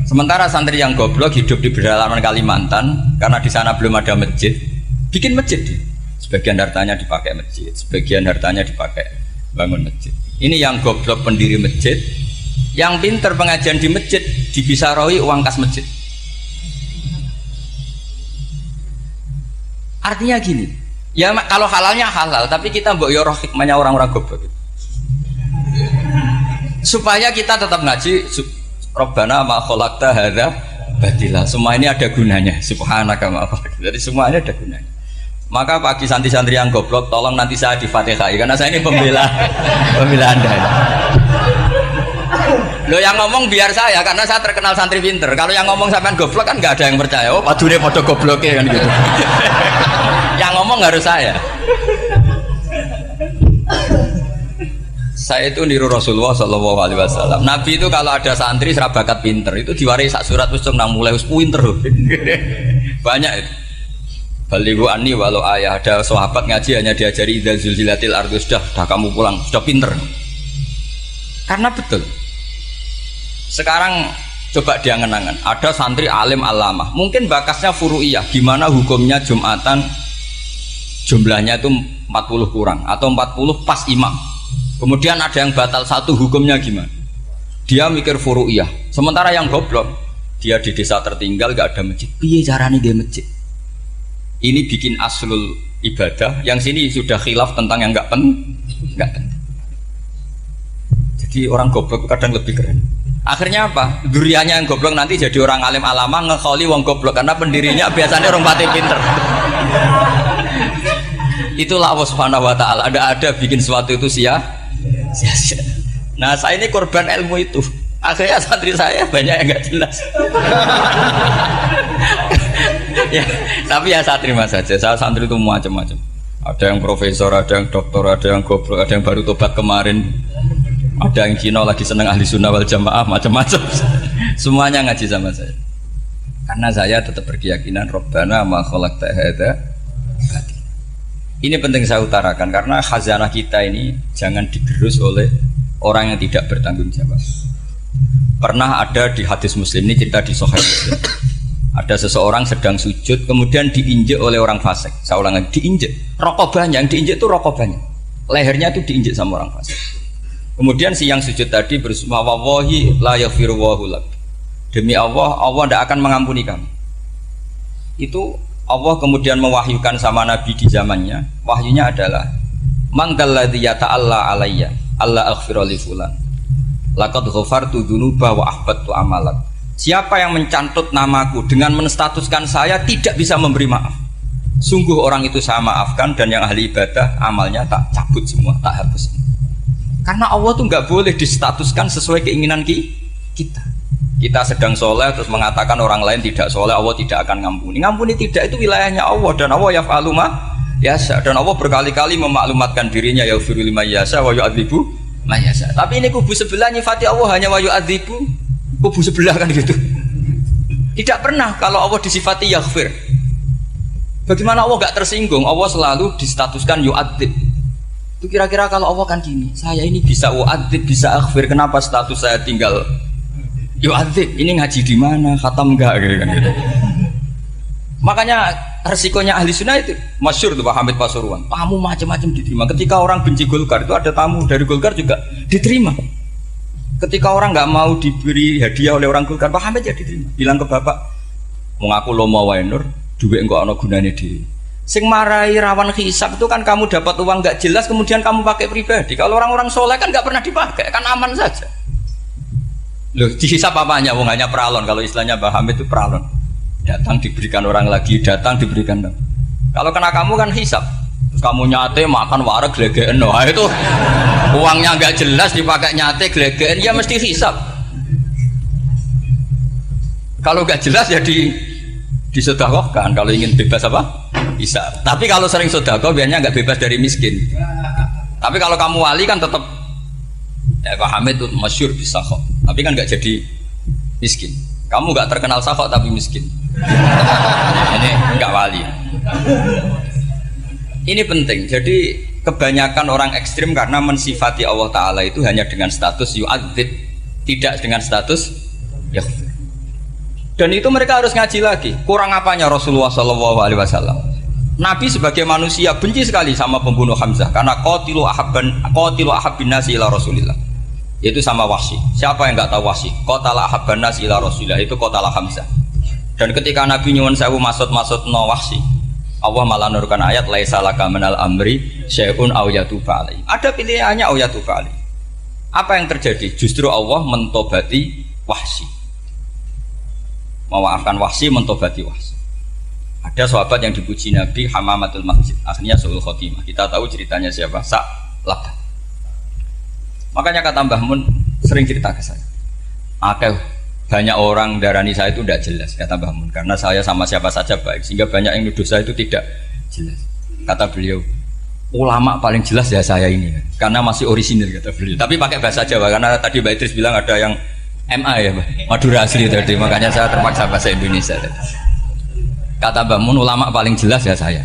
Sementara santri yang goblok hidup di pedalaman Kalimantan karena di sana belum ada masjid, bikin masjid. Sebagian hartanya dipakai masjid, sebagian hartanya dipakai bangun masjid. Ini yang goblok pendiri masjid, yang pinter pengajian di masjid dibisaroi uang kas masjid. Artinya gini, ya kalau halalnya halal, tapi kita mbok yo roh hikmahnya orang-orang goblok. Supaya kita tetap ngaji Rabbana ma khalaqta hadza batila. Semua ini ada gunanya. Subhanaka ma khalaqta. Jadi semuanya ada gunanya. Maka bagi santri-santri yang goblok tolong nanti saya di-Fatihai karena saya ini pembela Anda. Lo yang ngomong biar saya karena saya terkenal santri pinter. Kalau yang ngomong sampean goblok kan nggak ada yang percaya. Oh, padune padha gobloknya kan gitu. Yang ngomong harus saya. Saya itu niru Rasulullah Shallallahu Alaihi Wasallam. Nabi itu kalau ada santri serabakat pinter itu diwaris sak surat usung nang mulai pinter. Banyak itu. Balighu anni walau ayah, ada sahabat ngaji hanya diajari idza zulzilatil ardu, sudah kamu pulang, sudah pinter. Karena betul. Sekarang coba dia ngenangan, ada santri alim alamah, mungkin bakasnya furu'iyah, gimana hukumnya Jumatan jumlahnya itu 40 kurang atau 40 pas imam. Kemudian ada yang batal satu, hukumnya gimana? Dia mikir furu'iyah. Sementara yang goblok, dia di desa tertinggal gak ada masjid. Piye caranya dia masjid? Ini bikin aslul ibadah, yang sini sudah khilaf tentang yang gak penting. Jadi orang goblok kadang lebih keren. Akhirnya apa? Duriannya yang goblok nanti jadi orang alim alama ngekholi wong goblok karena pendirinya biasanya orang pati pinter. Itulah Allah Subhanahu wa taala. Ada bikin sesuatu itu sia-sia. Nah, saya ini korban ilmu itu. Akhirnya santri saya banyak yang enggak jelas. Ya, tapi ya saya terima saja. Saya santri itu macam-macam. Ada yang profesor, ada yang doktor, ada yang goblok, ada yang baru tobat kemarin. Ada yang Cina lagi seneng ahli sunnah wal jamaah, macam-macam. Semuanya ngaji sama saya. Karena saya tetap berkeyakinan Rabbana ma khalaqta hadza batil. Ini penting saya utarakan karena khazanah kita ini jangan digerus oleh orang yang tidak bertanggung jawab. Pernah ada di hadis Muslim, ini cerita di Sahih Muslim. Ada seseorang sedang sujud kemudian diinjek oleh orang fasik. Saya ulang lagi, diinjek. Rokobahnya yang diinjek itu rokobahnya. Lehernya itu diinjek sama orang fasik. Kemudian si yang sujud tadi bersumpah wallahi la yaghfiru wallahu lak. Demi Allah, Allah tidak akan mengampuni kamu. Itu Allah kemudian mewahyukan sama Nabi di zamannya. Wahyunya adalah mangkalladzi yata'alla alayya alla aghfira li fulan. Laqad ghafartu dzunuba wa ahbattu amalak. Siapa yang mencantut namaku dengan menstatuskan saya tidak bisa memberi maaf. Sungguh orang itu saya maafkan dan yang ahli ibadah amalnya tak cabut semua, tak hapus. Karena Allah tuh nggak boleh distatuskan sesuai keinginan kita. Kita sedang soleh terus mengatakan orang lain tidak soleh, Allah tidak akan ngampuni. Ngampuni tidak itu wilayahnya Allah dan Allah yaf'alu ma yasha, dan Allah berkali-kali memaklumatkan dirinya yaghfiru liman yasha wa yu'adzibu man yasha. Tapi ini kubu sebelah nyifati Allah hanya wa yu'adzibu, kubu sebelah kan gitu. Tidak pernah kalau Allah disifati yaghfir. Bagaimana Allah gak tersinggung? Allah selalu distatuskan yu'adzib. Itu kira-kira kalau Allah kan gini, saya ini bisa u'adzib, bisa aghfir, kenapa status saya tinggal yu'adzib? Ini ngaji di mana? Khatam enggak gitu kan gitu. Makanya resikonya ahli sunnah itu masyhur tuh Pak Hamid Pasuruan. Tamu macam-macam diterima. Ketika orang benci Golkar itu ada tamu dari Golkar juga diterima. Ketika orang nggak mau diberi hadiah oleh orang Golkar, Pak Hamid ya diterima. Bilang ke bapak, mengaku lomo wae nur, duit enggak ana gunane dhewe. Sing marai rawan hisab itu kan kamu dapat uang nggak jelas kemudian kamu pakai pribadi. Kalau orang-orang soleh kan nggak pernah dipakai, kan aman saja. Loh, dihisab apanya? Wong hanya peralon. Kalau istilahnya Mbah Hamid itu peralon. Datang diberikan orang lagi, datang diberikan. Kalau kena kamu kan hisab. Terus kamu nyate makan wareg glegeken. Wah itu uangnya nggak jelas dipakai nyate glegeken, ya mesti hisab. Kalau nggak jelas ya disedekahkan. Kalau ingin bebas apa? Hisab. Tapi kalau sering sedekah biasanya nggak bebas dari miskin. Tapi kalau kamu wali kan tetap ya Pak Hamid itu masyhur bisa kok. Tapi kan nggak jadi miskin. Kamu nggak terkenal sakok tapi miskin. Ini nggak wali. Ini penting. Jadi kebanyakan orang ekstrim karena mensifati Allah Taala itu hanya dengan status yu'adzib, tidak dengan status yaghfir. Dan itu mereka harus ngaji lagi. Kurang apanya Rasulullah SAW? Nabi sebagai manusia benci sekali sama pembunuh Hamzah karena qatilu ahabbin nasi ila Rasulillah. Itu sama Wahsy. Siapa yang nggak tahu Wahsy? Qatala ahabban nasi ila Rasulillah, itu qatala Hamzah. Dan ketika Nabi nyuwun sewu maksud no Wahsy, Allah malah nurkan ayat laisa laka minal amri syai'un aw yatuba alaihi. Ada pilihannya aw yatuba alaihi. Apa yang terjadi? Justru Allah mentobati Wahsy. Memaafkan Wahsy, mentobati Wahsy. Ada sahabat yang dipuji Nabi Hamamatul Masjid, akhirnya su'ul khotimah. Kita tahu ceritanya siapa? Sa'labah. Makanya kata Mbah Mun sering cerita ke saya. Banyak orang darani saya itu tidak jelas, kata Mbah Mun, karena saya sama siapa saja baik, sehingga banyak yang nuduh saya itu tidak jelas. Kata beliau, ulama paling jelas ya saya ini, karena masih orisinil, kata beliau. Tapi pakai bahasa Jawa, karena tadi Mbak Idris bilang ada yang MA ya, Madura asli tadi, makanya saya terpaksa bahasa Indonesia tadi. Kata Mbah Mun, ulama paling jelas ya saya,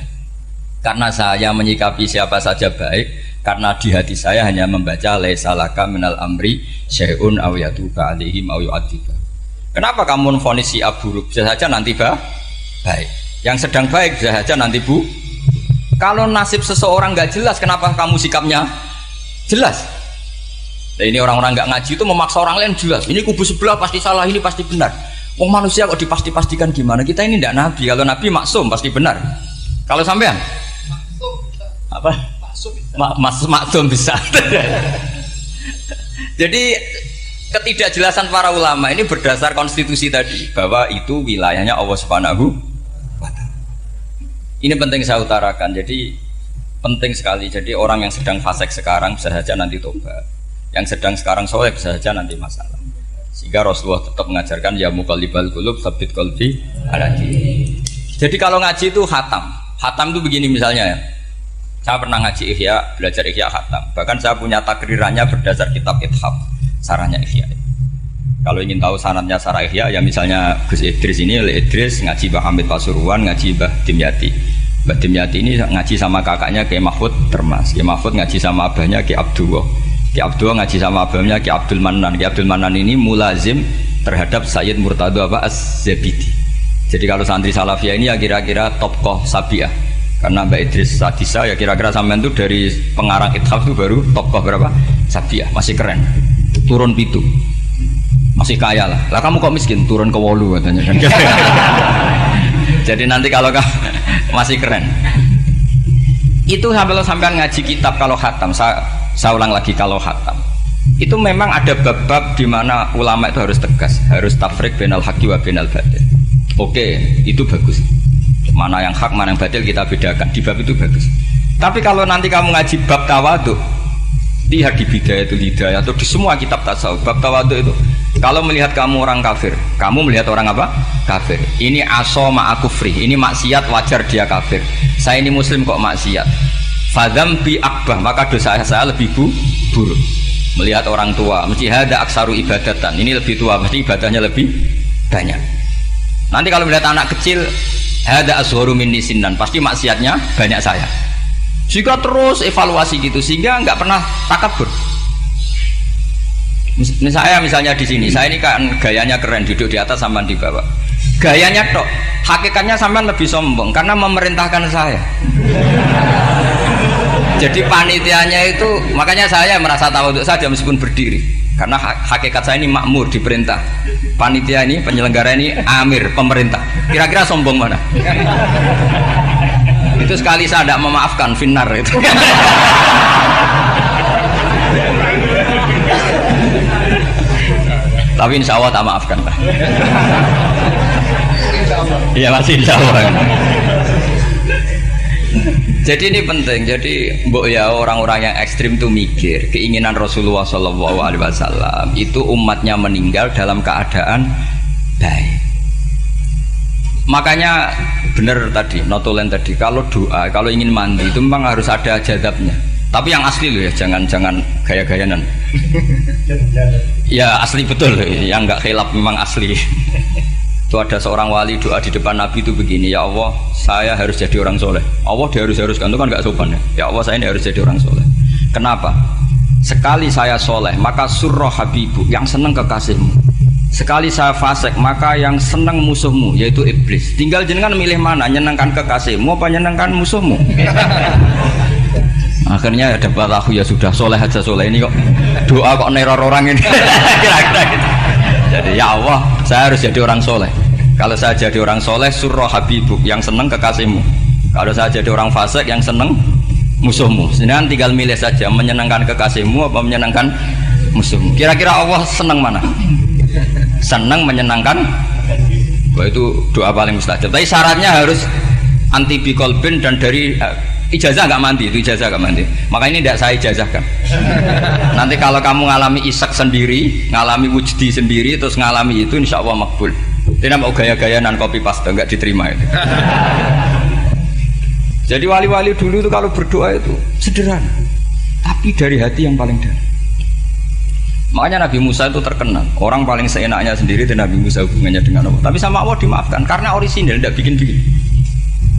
karena saya menyikapi siapa saja baik. Karena di hati saya hanya membaca laisa laka minal amri syai'un aw yatuba alaihim aw yu'adziba. Kenapa kamu vonis si buruk? Bisa saja nanti baik. Yang sedang baik bisa saja nanti bu. Kalau nasib seseorang nggak jelas, kenapa kamu sikapnya jelas? Nah, ini orang-orang nggak ngaji itu memaksa orang lain jelas. Ini kubu sebelah pasti salah, ini pasti benar. Wong manusia kok dipasti-pastikan gimana? Kita ini tidak nabi. Kalau nabi maksum pasti benar. Kalau sampean apa? Maksum bisa. Jadi ketidakjelasan para ulama ini berdasar konstitusi tadi bahwa itu wilayahnya Allah Subhanahu wa Ta'ala. Ini penting saya utarakan. Jadi penting sekali. Jadi orang yang sedang fasik sekarang bisa saja nanti tobat. Yang sedang sekarang soleh bisa saja nanti masalah. Sehingga Rasulullah tetap mengajarkan ya muqallibal qulub tsabbit qalbi ala dinik. Jadi kalau ngaji itu khatam. Khatam itu begini misalnya ya. Saya pernah ngaji Ihya, belajar Ihya khatam. Bahkan saya punya takrirannya berdasar kitab Ithaf, sarahnya Ihya. Kalau ingin tahu sanadnya sarah Ihya, ya misalnya Gus Idris ini, oleh Idris ngaji Mbah Hamid Pasuruan, ngaji Mbah Dimyati. Mbah Dimyati ini ngaji sama kakaknya Kiai Mahfud Termas. Kiai Mahfud ngaji sama abahnya Kiai Abdullah. Kiai Abdullah ngaji sama abahnya Kiai Abdul Manan. Kiai Abdul Manan ini mulazim terhadap Sayyid Murtado Az-Zabidi. Jadi kalau santri Salafiyah ini ya kira-kira tokoh Sabiah. Karena Mbak Idris Sadisa ya kira-kira sampean itu dari pengarang Ithaf itu baru tokoh berapa? Sabiah, masih keren. Turun pitu. Masih kaya lah. Lah kamu kok miskin? Turun ke 8 katanya kan. Jadi nanti kalau masih keren. Itu sampean ngaji kitab kalau khatam, saya ulang lagi kalau khatam. Itu memang ada bab-bab di mana ulama itu harus tegas, harus tafriq bainal haqqi wa bainal batil. Oke, itu bagus. Mana yang hak, mana yang batil kita bedakan. Di bab itu bagus. Tapi kalau nanti kamu ngaji bab tawadhu, lihat di Bidayatul Hidayah atau di semua kitab tasawuf, bab tawadhu itu, kalau melihat kamu orang kafir, kamu melihat orang apa? Kafir. Ini aso ma'akufri, ini maksiat wajar dia kafir. Saya ini muslim kok maksiat. Fadzambi akbah, maka dosa saya lebih buruk. Melihat orang tua, mesti hada aksaru ibadatan, ini lebih tua, mesti ibadahnya lebih banyak. Nanti kalau melihat anak kecil, hada azharu minni sinnan, pasti maksiatnya banyak saya. Jika terus evaluasi gitu, sehingga nggak pernah takabur. Saya misalnya di sini, saya ini kan gayanya keren, duduk di atas sampean di bawah. Gayanya tok, hakikatnya sampean lebih sombong karena memerintahkan saya. Jadi panitianya itu, makanya saya merasa tawadhu saja meskipun berdiri, karena hakikat saya ini makmur, diperintah. Panitia ini, penyelenggara ini amir, pemerintah. Kira-kira sombong mana? Itu sekali saya tidak memaafkan, finnar itu. Tapi insya Allah tak maafkan lah. Iya masih insya Allah. Jadi ini penting. Jadi mbok ya orang-orang yang ekstrim itu mikir keinginan Rasulullah SAW itu umatnya meninggal dalam keadaan baik. Makanya benar tadi, notulen tadi, kalau doa, kalau ingin mandi itu memang harus ada jadabnya. Tapi yang asli loh ya, jangan gaya-gayanan. Ya asli betul, yang nggak khilaf memang asli. Itu ada seorang wali doa di depan Nabi itu begini, ya Allah, saya harus jadi orang soleh. Allah diharuskan, itu kan nggak sopan ya. Ya Allah, saya ini harus jadi orang soleh. Kenapa? Sekali saya soleh, maka surroh habibu, yang senang kekasihmu. Sekali saya fasik, maka yang senang musuhmu, yaitu iblis. Tinggal jenengan milih mana, nyenangkan kekasihmu apa nyenangkan musuhmu. Akhirnya ada batahu, ya sudah soleh aja, soleh ini kok doa kok neror orang ini. Kira-kira gitu. Jadi ya Allah, saya harus jadi orang soleh. Kalau saya jadi orang soleh, surroh habibuk, yang senang kekasihmu. Kalau saya jadi orang fasik, yang senang musuhmu. Sedangkan tinggal milih saja, menyenangkan kekasihmu apa menyenangkan musuhmu. Kira-kira Allah senang mana? Senang menyenangkan. Wah, itu doa paling mustajab. Tapi syaratnya harus anti bikolbin dan dari ijazah nggak mandi, itu ijazah nggak mandi. Maka ini tidak saya ijazahkan. Nanti kalau kamu ngalami isak sendiri, ngalami wujdi sendiri, terus ngalami itu, insya Allah makbul. Tidak mau gaya-gayanan copy paste, nggak diterima itu. Jadi wali-wali dulu itu kalau berdoa itu sederhana, tapi dari hati yang paling dalam. Makanya Nabi Musa itu terkenal, orang paling seenaknya sendiri dan Nabi Musa hubungannya dengan Allah. Tapi sama Allah dimaafkan karena orisinil, tidak bikin-bikin.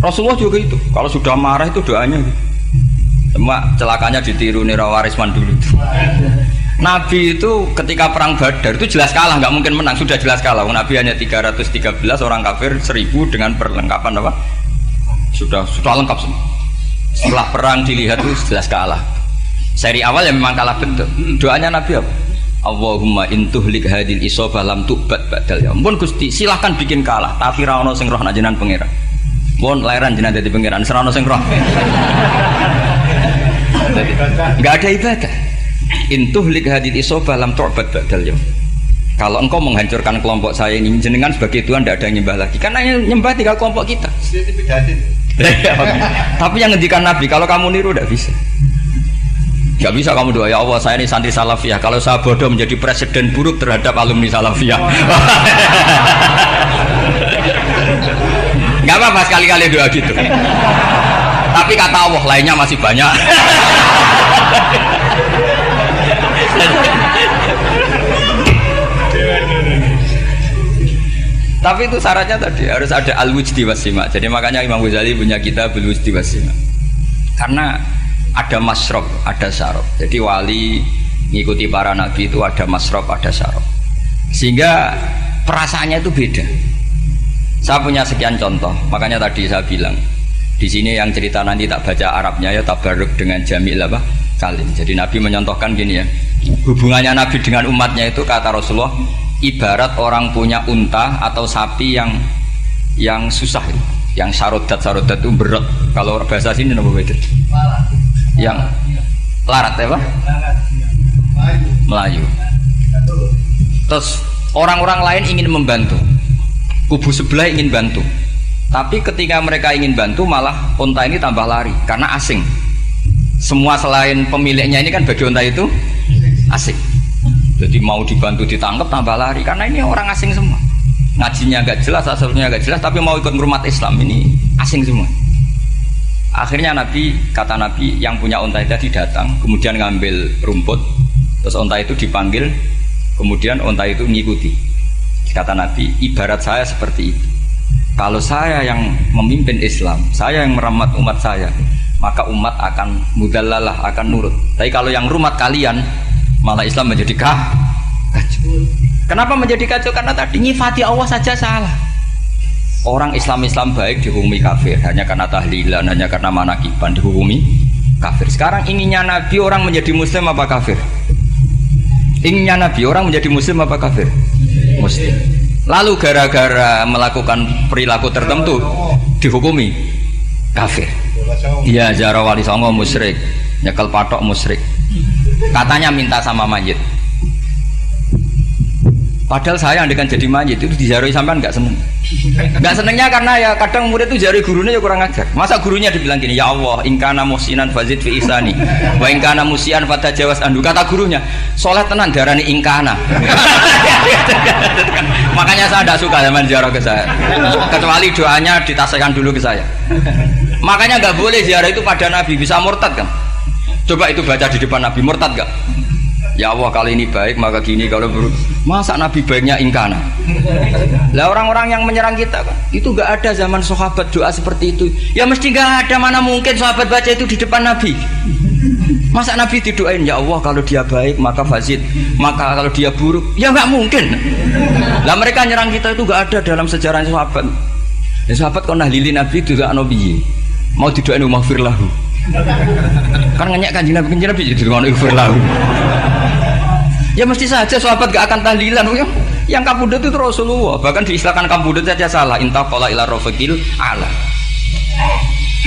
Rasulullah juga itu, kalau sudah marah itu doanya gitu. Cuma celakanya ditiru Nira Warisman dulu itu. Nabi itu ketika perang Badar itu jelas kalah, nggak mungkin menang, sudah jelas kalah. Nabi hanya 313 orang kafir, 1000 dengan perlengkapan apa? Sudah lengkap semua. Setelah perang dilihat itu jelas kalah. Seri awal ya memang kalah betul. Doanya Nabi apa? Allahumma intuhlik hadil isobah lam tu'bad badal ya. Ampun Gusti, silahkan bikin kalah, tapi ra ono sing roh nak jenengan pangeran. Bon lairan jenengan dadi pangeran, serana sing roh. Enggak ada ibadah. Intuhlik hadil isobah lam tu'bad badal ya. Kalau engkau menghancurkan kelompok saya ini, jenengan sebagai Tuhan tidak ada yang nyembah lagi. Karena yang nyembah tinggal kelompok kita. Tapi yang ngendikan Nabi, kalau kamu niru tidak bisa. Gak bisa kamu doa, ya Allah saya ini santri salafiyah, kalau saya bodoh menjadi presiden buruk terhadap alumni salafiyah. Gak apa-apa sekali-kali doa gitu. Tapi kata Allah lainnya masih banyak. Tapi itu syaratnya tadi harus ada al-wujdi wasima. Jadi makanya Imam Ghazali punya kitab al-wujdi wasima. Karena ada masrob, ada syarab. Jadi wali ngikuti para nabi itu ada masrob, ada syarab. Sehingga perasaannya itu beda. Saya punya sekian contoh. Makanya tadi saya bilang di sini yang cerita nanti tak baca Arabnya ya tabarruk dengan jamil apa kalim. Jadi Nabi menyontohkan gini ya. Hubungannya Nabi dengan umatnya itu kata Rasulullah ibarat orang punya unta atau sapi yang susah, yang sarodat itu berat. Kalau bahasa sini apa beda? Yang larat apa? Melayu. Terus orang-orang lain ingin membantu, kubu sebelah ingin bantu, Tapi ketika mereka ingin bantu malah unta ini tambah lari karena asing. Semua selain pemiliknya ini kan bagi unta itu asing. Jadi mau dibantu ditangkap tambah lari karena ini orang asing semua. Ngajinya agak jelas, asalnya agak jelas, tapi mau ikut ngurumat Islam ini asing semua. Akhirnya kata Nabi yang punya unta itu tadi datang, kemudian ngambil rumput, terus unta itu dipanggil, kemudian unta itu mengikuti. Kata Nabi, ibarat saya seperti itu. Kalau saya yang memimpin Islam, saya yang merawat umat saya, maka umat akan mudallalah, akan nurut. Tapi kalau yang rumat kalian, malah Islam menjadi kacau. Kenapa menjadi kacau? Karena tadi nyifati Allah saja salah. Orang Islam baik dihukumi kafir hanya karena tahlilan, hanya karena manakiban dihukumi kafir. Sekarang inginnya Nabi orang menjadi muslim apa kafir? Inginnya Nabi orang menjadi muslim apa kafir? Muslim. Lalu gara-gara melakukan perilaku tertentu dihukumi kafir. Iya, ziarah wali songo musyrik, nyekel patok musyrik. Katanya minta sama mayit. Padahal saya andekan jadi mayit itu diziarahi sampean nggak seneng. Nggak senengnya karena ya kadang murid itu ziarahi gurunya ya kurang ajar. Masa gurunya dibilang gini, ya Allah, ingkana muhsinan fazid fi ihsani, wa ingkana musian fatajawas anhu. Kata gurunya, soleh tenan darani ingkana. Makanya saya tidak suka zaman ziarah ke saya. Kecuali doanya ditasihkan dulu ke saya. Makanya nggak boleh ziarah itu pada Nabi, bisa murtad kan? Coba itu baca di depan Nabi, murtad gak? Ya Allah, kali ini baik maka gini, kalau buruk masa Nabi baiknya ingkana. Lah orang-orang yang menyerang kita kan itu gak ada zaman sahabat doa seperti itu. Ya mesti gak ada, mana mungkin sahabat baca itu di depan Nabi. Masa Nabi didoain, ya Allah kalau dia baik maka fazid, maka kalau dia buruk, ya gak mungkin. Lah mereka nyerang kita itu gak ada dalam sejarah sahabat. Ya sahabat kok nahlilin Nabi itu gak nabi, mau didoain maghfir lahu. Kan ngenyek kanjeng Nabi jadi ngono ighfir lahu. Ya mesti saja sahabat gak akan tahlilan. Yang kabudut itu Rasulullah, bahkan diistilahkan kabudut saja salah. Intaqala ila rafiqil ala.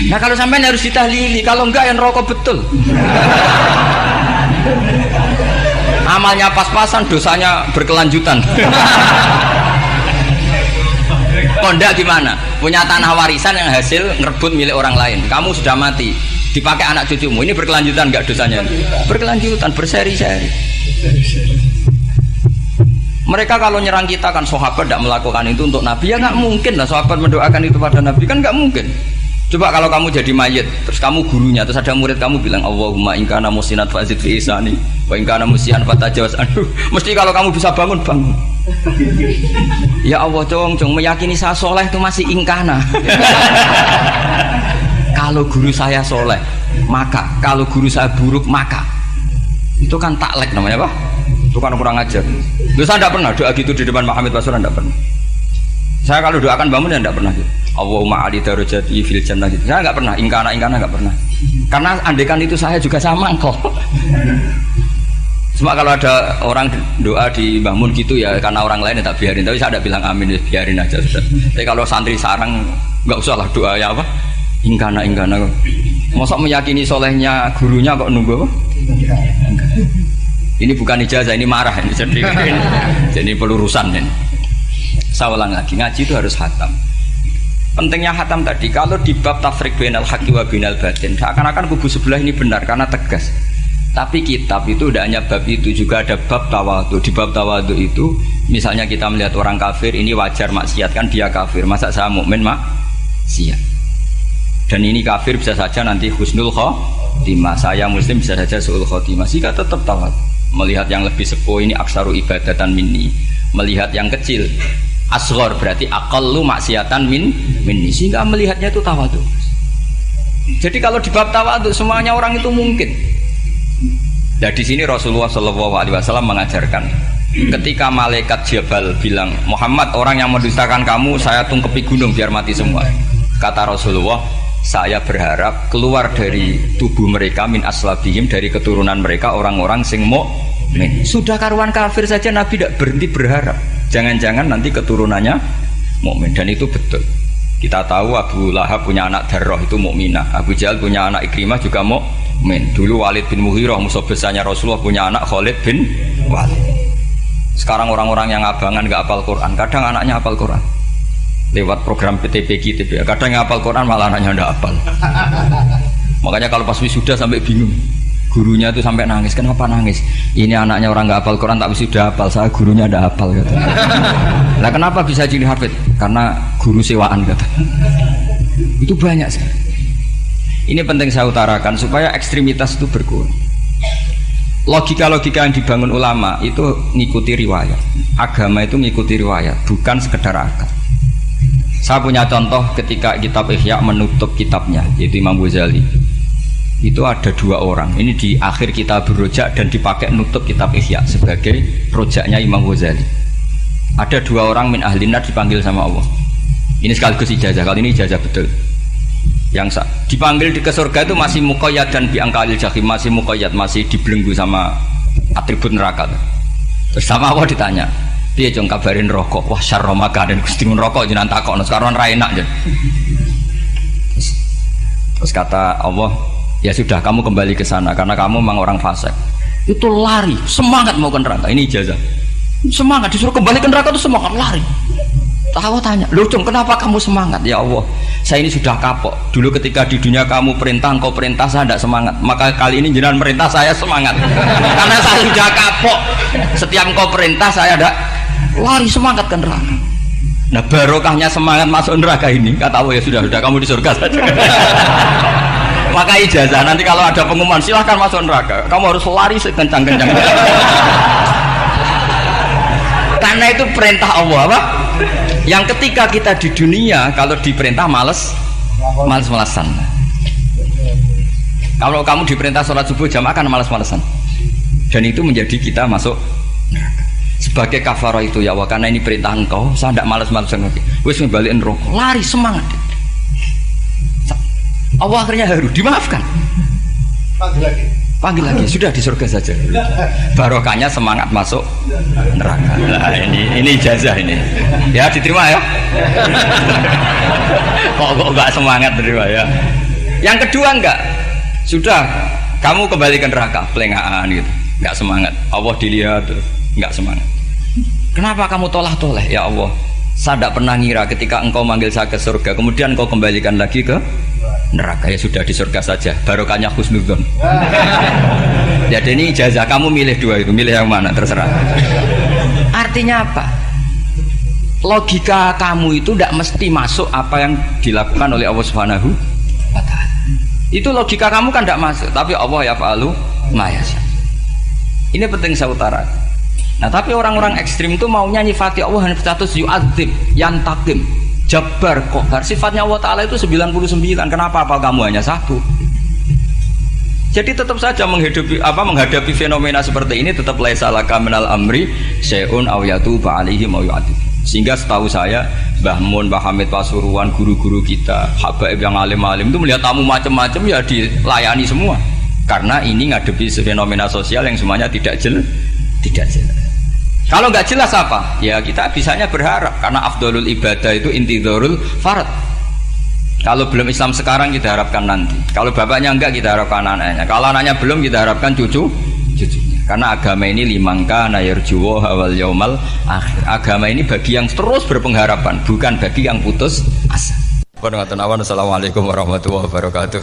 Nah kalau sampai harus ditahlili, kalau enggak yang rokok betul. Amalnya pas-pasan, dosanya berkelanjutan. Kondak gimana? Punya tanah warisan yang hasil ngerebut milik orang lain. Kamu sudah mati, dipakai anak cucumu. Ini berkelanjutan enggak dosanya? Berkelanjutan, berseri-seri. Mereka kalau nyerang kita kan sahabat tidak melakukan itu untuk Nabi, ya nggak mungkin lah sahabat mendoakan itu pada Nabi, kan nggak mungkin. Coba kalau kamu jadi mayit, terus kamu gurunya, terus ada murid kamu bilang Allahumma ingkana musinat fazid fi isani wa ingkana musian fatajawaz anhu. Mesti kalau kamu bisa bangun. Ya Allah, cong meyakini saya soleh itu masih ingkana. Kalau guru saya soleh maka, kalau guru saya buruk maka. Itu kan taklek namanya, Pak. Itu kan kurang ajar. Saya tidak pernah doa gitu di depan Muhammad Basuran, tidak pernah. Saya kalau doakan bangun ya tidak pernah gitu. Allahumma ali darajati fil jannah gitu. Saya nggak pernah, ingkana nggak pernah. Karena andekan itu saya juga sama kok. Cuma kalau ada orang doa di bangun gitu ya karena orang lain ya tak biarin. Tapi saya tidak bilang amin, ya biarin aja sudah. Tapi kalau santri sarang nggak usah lah doa ya apa? Ingkana. Masa meyakini solehnya gurunya kok nunggu apa? Ini bukan ijazah, ini marah ini. Jadi pelurusan ini. Saya ulang lagi, ngaji itu harus khatam. Pentingnya khatam tadi, kalau di bab tafriq bainal haqqi wa bainal batin, seakan-akan kubu sebelah ini benar karena tegas. Tapi kitab itu tidak hanya bab itu, juga ada bab tawadhu. Di bab tawadhu itu, misalnya kita melihat orang kafir, ini wajar maksiat kan dia kafir. Masa saya mukmin maksiat? Dan ini kafir bisa saja nanti husnul khotimah, saya muslim bisa saja su'ul khotimah. Jika tetap tawadhu, melihat yang lebih sepuh ini aksaru ibadatan minni, melihat yang kecil asghar berarti aqallu maksiatan minni, sehingga melihatnya itu tawadhu. Jadi kalau di bab tawadhu semuanya orang itu mungkin. Nah di sini Rasulullah SAW mengajarkan, ketika malaikat Jabal bilang, Muhammad, orang yang mendustakan kamu saya tungkepi gunung biar mati semua. Kata Rasulullah, saya berharap keluar dari tubuh mereka min aslabihim, dari keturunan mereka orang-orang sing mukmin. Sudah karuan kafir saja Nabi tidak berhenti berharap, jangan-jangan nanti keturunannya mukmin. Dan itu betul. Kita tahu Abu Lahab punya anak Darrah itu mukminah, Abu Jahal punya anak Ikrimah juga mukmin. Dulu Walid bin Mughirah musuh besarnya Rasulullah punya anak Khalid bin Walid. Sekarang orang-orang yang abangan gak hafal Quran, kadang anaknya hafal Quran. lewat program PTPQ, kadang ngapal Quran malah anaknya ndak hafal. Makanya kalau pas wisuda sampai bingung, gurunya itu sampai nangis. Kenapa nangis? Ini anaknya orang nggak hafal Quran tapi sudah hafal, saya gurunya ndak hafal gitu. Lah kenapa bisa jadi hafid? Karena guru sewaan kata. Itu banyak sekali. Ini penting saya utarakan supaya ekstremitas itu berkurang. Logika-logika yang dibangun ulama itu ngikuti riwayat. Agama itu ngikuti riwayat, bukan sekedar akal. Saya punya contoh ketika kitab Ihya menutup kitabnya, yaitu Imam Ghazali. Itu ada 2 orang. Ini di akhir kitab Rojak dan dipakai nutup kitab Ihya sebagai rojaknya Imam Ghazali. Ada 2 orang min ahlinar dipanggil sama Allah. Ini sekaligus ijazah, kali ini ijazah betul. Yang dipanggil ke surga itu masih muqayyad dan biangkalil jahim, masih muqayyad, masih dibelenggu sama atribut neraka. Terus sama Allah ditanya, dia jong kabarin rokok, wah syarra makanan Gusti rokok jenengan takokno sekarang ra enak jen. Terus kata Allah, ya sudah kamu kembali ke sana karena kamu memang orang fasik. Itu lari, semangat mau ke neraka. Ini ijazah. Semangat disuruh kembali ke neraka itu semangat lari. Allah tanya, loh Jong kenapa kamu semangat? Ya Allah, saya ini sudah kapok. Dulu ketika di dunia kamu perintah, engkau perintah, saya tidak semangat. Maka kali ini jenengan perintah saya semangat. Karena saya sudah kapok. Setiap engkau perintah saya ada lari semangat ke neraka. Nah barokahnya semangat masuk neraka ini, kata Allah, ya sudah kamu di surga saja. Maka ijazah nanti kalau ada pengumuman silahkan masuk neraka, kamu harus lari sekencang-kencang. Karena itu perintah Allah apa? Yang ketika kita di dunia kalau diperintah males-malesan. Kalau kamu diperintah sholat subuh jamaah kan males-malesan. Dan itu menjadi kita masuk neraka. Sebagai kafarah itu ya Allah, karena ini perintah engkau, saya tidak males-malesan lagi. Wis ngebalikin rokok, lari semangat. Allah akhirnya haru, dimaafkan. Panggil lagi, sudah di surga saja. Barokahnya semangat masuk neraka. Nah, ini ijazah ini. Ya diterima ya. Kok enggak semangat terima ya. Yang kedua enggak. Sudah kamu kembali ke neraka, pelengahan gitu. Enggak semangat. Allah dilihat terus enggak semangat. Kenapa kamu tolah-toleh? Ya Allah, saya tidak pernah ngira ketika engkau manggil saya ke surga, kemudian engkau kembalikan lagi ke neraka. Ya sudah di surga saja, barokahnya husnudzon. Jadi ini ijazah, kamu milih 2 itu, milih yang mana terserah. Artinya apa? Logika kamu itu tidak mesti masuk apa yang dilakukan oleh Allah Subhanahu wa ta'ala. Itu logika kamu kan tidak masuk, tapi Allah yaf'alu ma yasha. Ini penting saya utarakan. Nah tapi orang-orang ekstrim itu maunya nyifati Allah hanya status yu'adzib, yantakim, Jabbar, Qahar. Sifatnya Allah Ta'ala itu 99. Kenapa apa kamu hanya 1? Jadi tetap saja menghadapi fenomena seperti ini tetap laisa laka minal amri syai'un aw yatuba alaihim aw yu'adzib. Sehingga setahu saya Mbah Mun, Mbah Hamid Pasuruan, guru-guru kita, habaib yang alim-alim itu melihat tamu macam-macam ya dilayani semua. Karena ini ngadepi fenomena sosial yang semuanya tidak jelas. Kalau nggak jelas apa? Ya kita bisanya berharap karena afdolul ibadah itu intidharul farad. Kalau belum Islam sekarang kita harapkan nanti. Kalau bapaknya enggak kita harapkan anaknya. Kalau anaknya belum kita harapkan cucunya. Karena agama ini limangka nayarjuwa wal yaumal akhir. Agama ini bagi yang terus berpengharapan, bukan bagi yang putus asa. Assalamualaikum warahmatullahi wabarakatuh.